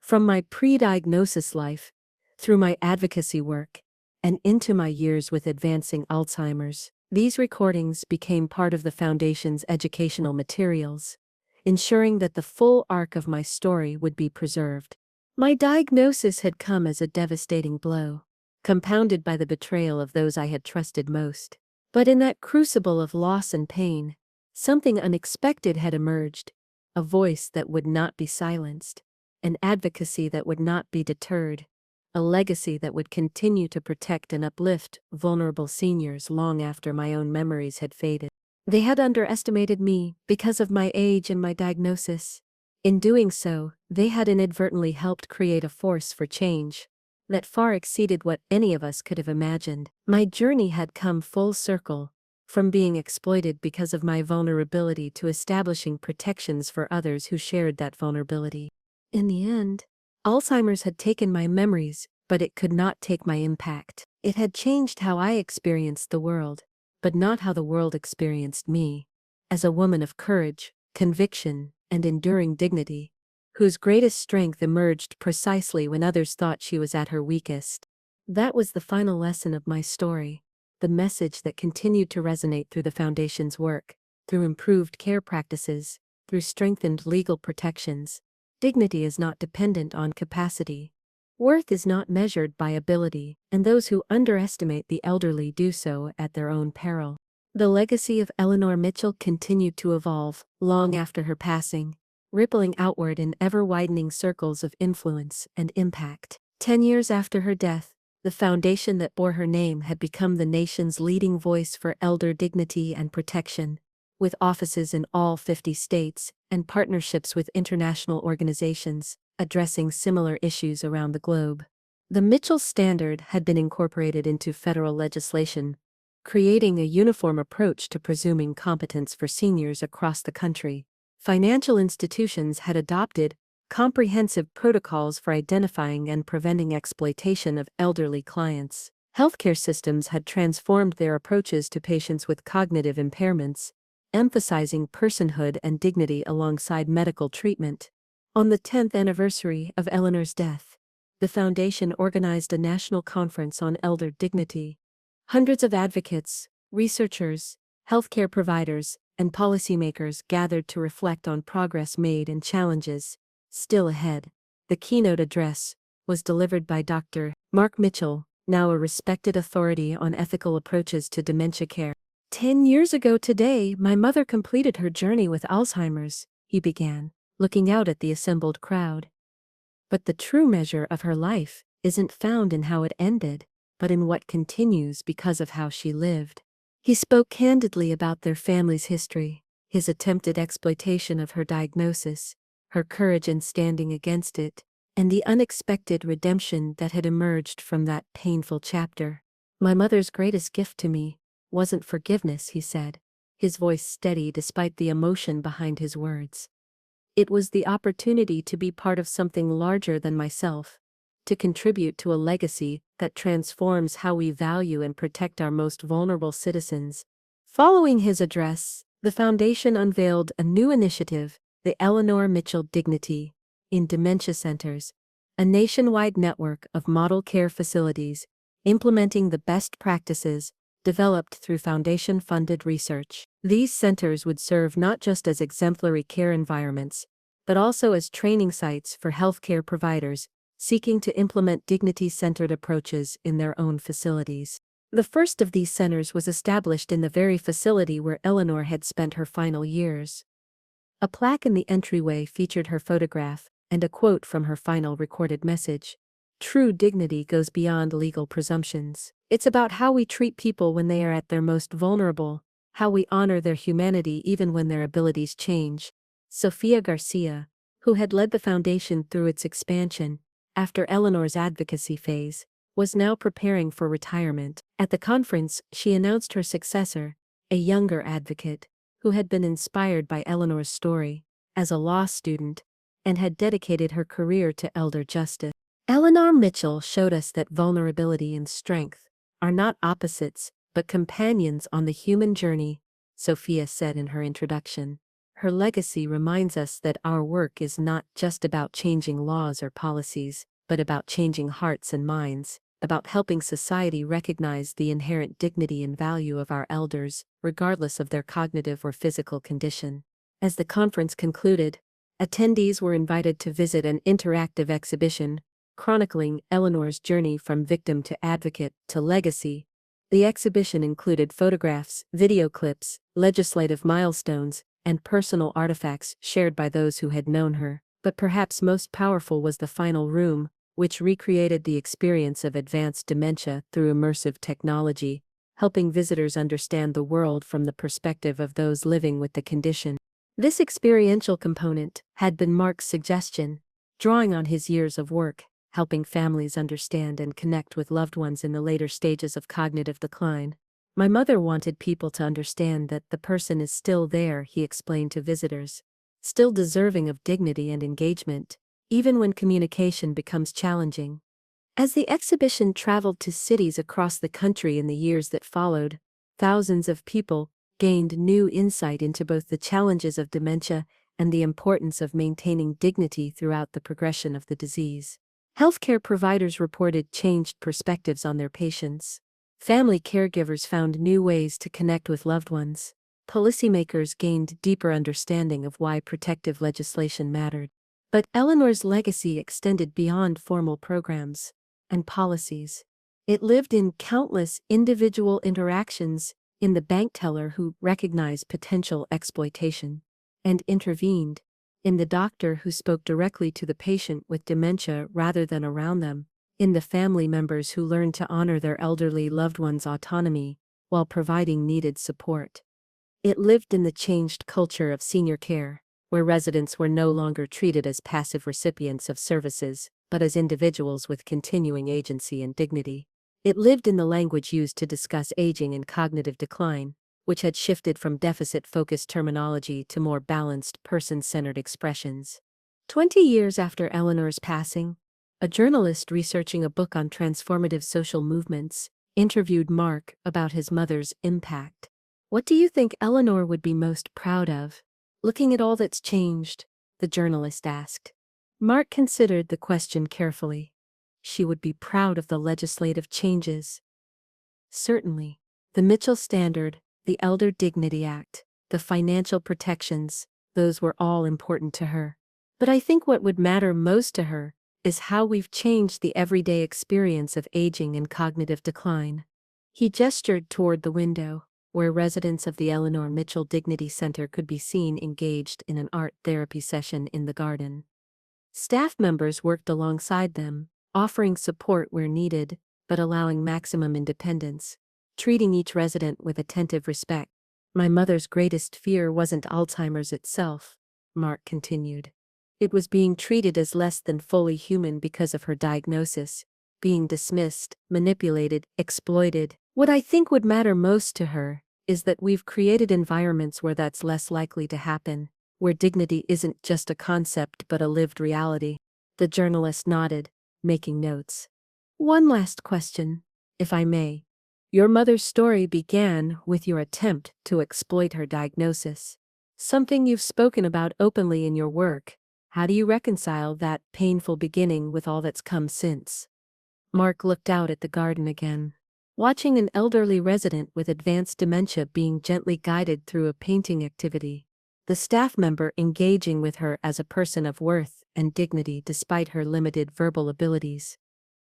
from my pre-diagnosis life, through my advocacy work, and into my years with advancing Alzheimer's. These recordings became part of the Foundation's educational materials, ensuring that the full arc of my story would be preserved. My diagnosis had come as a devastating blow, compounded by the betrayal of those I had trusted most. But in that crucible of loss and pain, something unexpected had emerged, a voice that would not be silenced, an advocacy that would not be deterred, a legacy that would continue to protect and uplift vulnerable seniors long after my own memories had faded. They had underestimated me because of my age and my diagnosis. In doing so, they had inadvertently helped create a force for change that far exceeded what any of us could have imagined. My journey had come full circle, from being exploited because of my vulnerability to establishing protections for others who shared that vulnerability. In the end, Alzheimer's had taken my memories, but it could not take my impact. It had changed how I experienced the world, but not how the world experienced me, as a woman of courage, conviction, and enduring dignity, whose greatest strength emerged precisely when others thought she was at her weakest. That was the final lesson of my story, the message that continued to resonate through the Foundation's work, through improved care practices, through strengthened legal protections. Dignity is not dependent on capacity. Worth is not measured by ability, and those who underestimate the elderly do so at their own peril. The legacy of Eleanor Mitchell continued to evolve long after her passing, rippling outward in ever-widening circles of influence and impact. 10 years after her death, the foundation that bore her name had become the nation's leading voice for elder dignity and protection, with offices in all 50 states and partnerships with international organizations addressing similar issues around the globe. The Mitchell Standard had been incorporated into federal legislation, creating a uniform approach to presuming competence for seniors across the country. Financial institutions had adopted comprehensive protocols for identifying and preventing exploitation of elderly clients. Healthcare systems had transformed their approaches to patients with cognitive impairments, emphasizing personhood and dignity alongside medical treatment. On the 10th anniversary of Eleanor's death, the Foundation organized a national conference on elder dignity. Hundreds of advocates, researchers, healthcare providers, and policymakers gathered to reflect on progress made and challenges still ahead. The keynote address was delivered by Dr. Mark Mitchell, now a respected authority on ethical approaches to dementia care. 10 years ago today, my mother completed her journey with Alzheimer's, he began, looking out at the assembled crowd. But the true measure of her life isn't found in how it ended, but in what continues because of how she lived. He spoke candidly about their family's history, his attempted exploitation of her diagnosis, her courage in standing against it, and the unexpected redemption that had emerged from that painful chapter. My mother's greatest gift to me wasn't forgiveness, he said, his voice steady despite the emotion behind his words. It was the opportunity to be part of something larger than myself, to contribute to a legacy that transforms how we value and protect our most vulnerable citizens. Following his address, the Foundation unveiled a new initiative, the Eleanor Mitchell Dignity in Dementia Centers, a nationwide network of model care facilities implementing the best practices developed through Foundation-funded research. These centers would serve not just as exemplary care environments, but also as training sites for healthcare providers seeking to implement dignity-centered approaches in their own facilities. The first of these centers was established in the very facility where Eleanor had spent her final years. A plaque in the entryway featured her photograph and a quote from her final recorded message. True dignity goes beyond legal presumptions. It's about how we treat people when they are at their most vulnerable, how we honor their humanity even when their abilities change. Sofia Garcia, who had led the foundation through its expansion after Eleanor's advocacy phase, was now preparing for retirement. At the conference, she announced her successor, a younger advocate, who had been inspired by Eleanor's story. as a law student, and had dedicated her career to elder justice. Eleanor Mitchell showed us that vulnerability and strength are not opposites, but companions on the human journey, Sophia said in her introduction. Her legacy reminds us that our work is not just about changing laws or policies, but about changing hearts and minds, about helping society recognize the inherent dignity and value of our elders, regardless of their cognitive or physical condition. As the conference concluded, attendees were invited to visit an interactive exhibition chronicling Eleanor's journey from victim to advocate to legacy. The exhibition included photographs, video clips, legislative milestones, and personal artifacts shared by those who had known her. But perhaps most powerful was the final room, which recreated the experience of advanced dementia through immersive technology, helping visitors understand the world from the perspective of those living with the condition. This experiential component had been Mark's suggestion, drawing on his years of work, helping families understand and connect with loved ones in the later stages of cognitive decline. My mother wanted people to understand that the person is still there, he explained to visitors, still deserving of dignity and engagement, even when communication becomes challenging. As the exhibition traveled to cities across the country in the years that followed, thousands of people gained new insight into both the challenges of dementia and the importance of maintaining dignity throughout the progression of the disease. Healthcare providers reported changed perspectives on their patients. Family caregivers found new ways to connect with loved ones. Policymakers gained deeper understanding of why protective legislation mattered. But Eleanor's legacy extended beyond formal programs and policies. It lived in countless individual interactions, in the bank teller who recognized potential exploitation and intervened, in the doctor who spoke directly to the patient with dementia rather than around them, in the family members who learned to honor their elderly loved ones' autonomy while providing needed support. It lived in the changed culture of senior care, where residents were no longer treated as passive recipients of services, but as individuals with continuing agency and dignity. It lived in the language used to discuss aging and cognitive decline, which had shifted from deficit-focused terminology to more balanced, person-centered expressions. 20 years after Eleanor's passing, a journalist researching a book on transformative social movements interviewed Mark about his mother's impact. "What do you think Eleanor would be most proud of, looking at all that's changed?" the journalist asked. Mark considered the question carefully. She would be proud of the legislative changes. Certainly. The Mitchell Standard, the Elder Dignity Act, the financial protections, those were all important to her. But I think what would matter most to her is how we've changed the everyday experience of aging and cognitive decline. He gestured toward the window, where residents of the Eleanor Mitchell Dignity Center could be seen engaged in an art therapy session in the garden. Staff members worked alongside them, offering support where needed, but allowing maximum independence, treating each resident with attentive respect. "My mother's greatest fear wasn't Alzheimer's itself," Mark continued. "It was being treated as less than fully human because of her diagnosis, being dismissed, manipulated, exploited. What I think would matter most to her is that we've created environments where that's less likely to happen, where dignity isn't just a concept but a lived reality." The journalist nodded, making notes. "One last question, if I may. Your mother's story began with your attempt to exploit her diagnosis, something you've spoken about openly in your work. How do you reconcile that painful beginning with all that's come since?" Mark looked out at the garden again, watching an elderly resident with advanced dementia being gently guided through a painting activity, the staff member engaging with her as a person of worth and dignity despite her limited verbal abilities.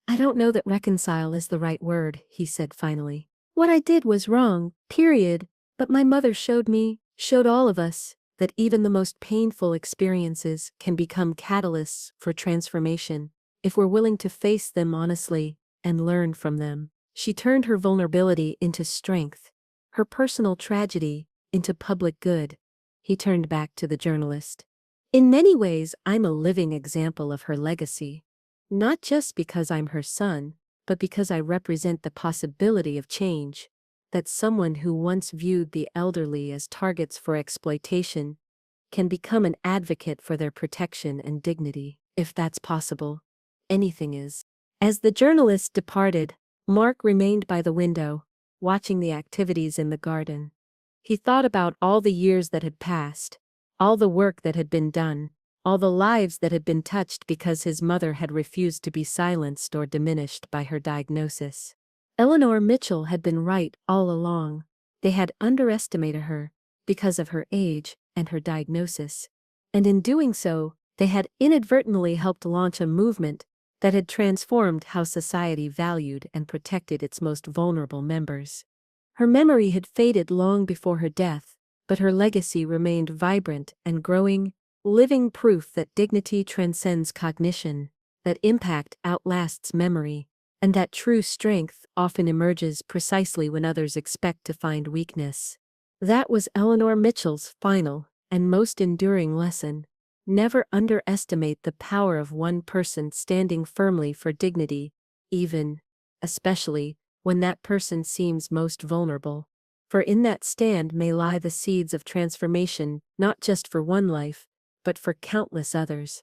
"I don't know that reconcile is the right word," he said finally. "What I did was wrong, period, but my mother showed all of us, that even the most painful experiences can become catalysts for transformation, if we're willing to face them honestly and learn from them." She turned her vulnerability into strength, her personal tragedy into public good. He turned back to the journalist. "In many ways, I'm a living example of her legacy. Not just because I'm her son, but because I represent the possibility of change, that someone who once viewed the elderly as targets for exploitation can become an advocate for their protection and dignity. If that's possible, anything is. As the journalist departed, Mark remained by the window, watching the activities in the garden. He thought about all the years that had passed, all the work that had been done, all the lives that had been touched because his mother had refused to be silenced or diminished by her diagnosis. Eleanor Mitchell had been right all along. They had underestimated her because of her age and her diagnosis. And in doing so, they had inadvertently helped launch a movement that had transformed how society valued and protected its most vulnerable members. Her memory had faded long before her death, but her legacy remained vibrant and growing, living proof that dignity transcends cognition, that impact outlasts memory, and that true strength often emerges precisely when others expect to find weakness. That was Eleanor Mitchell's final and most enduring lesson. Never underestimate the power of one person standing firmly for dignity, especially, when that person seems most vulnerable. For in that stand may lie the seeds of transformation, not just for one life, but for countless others.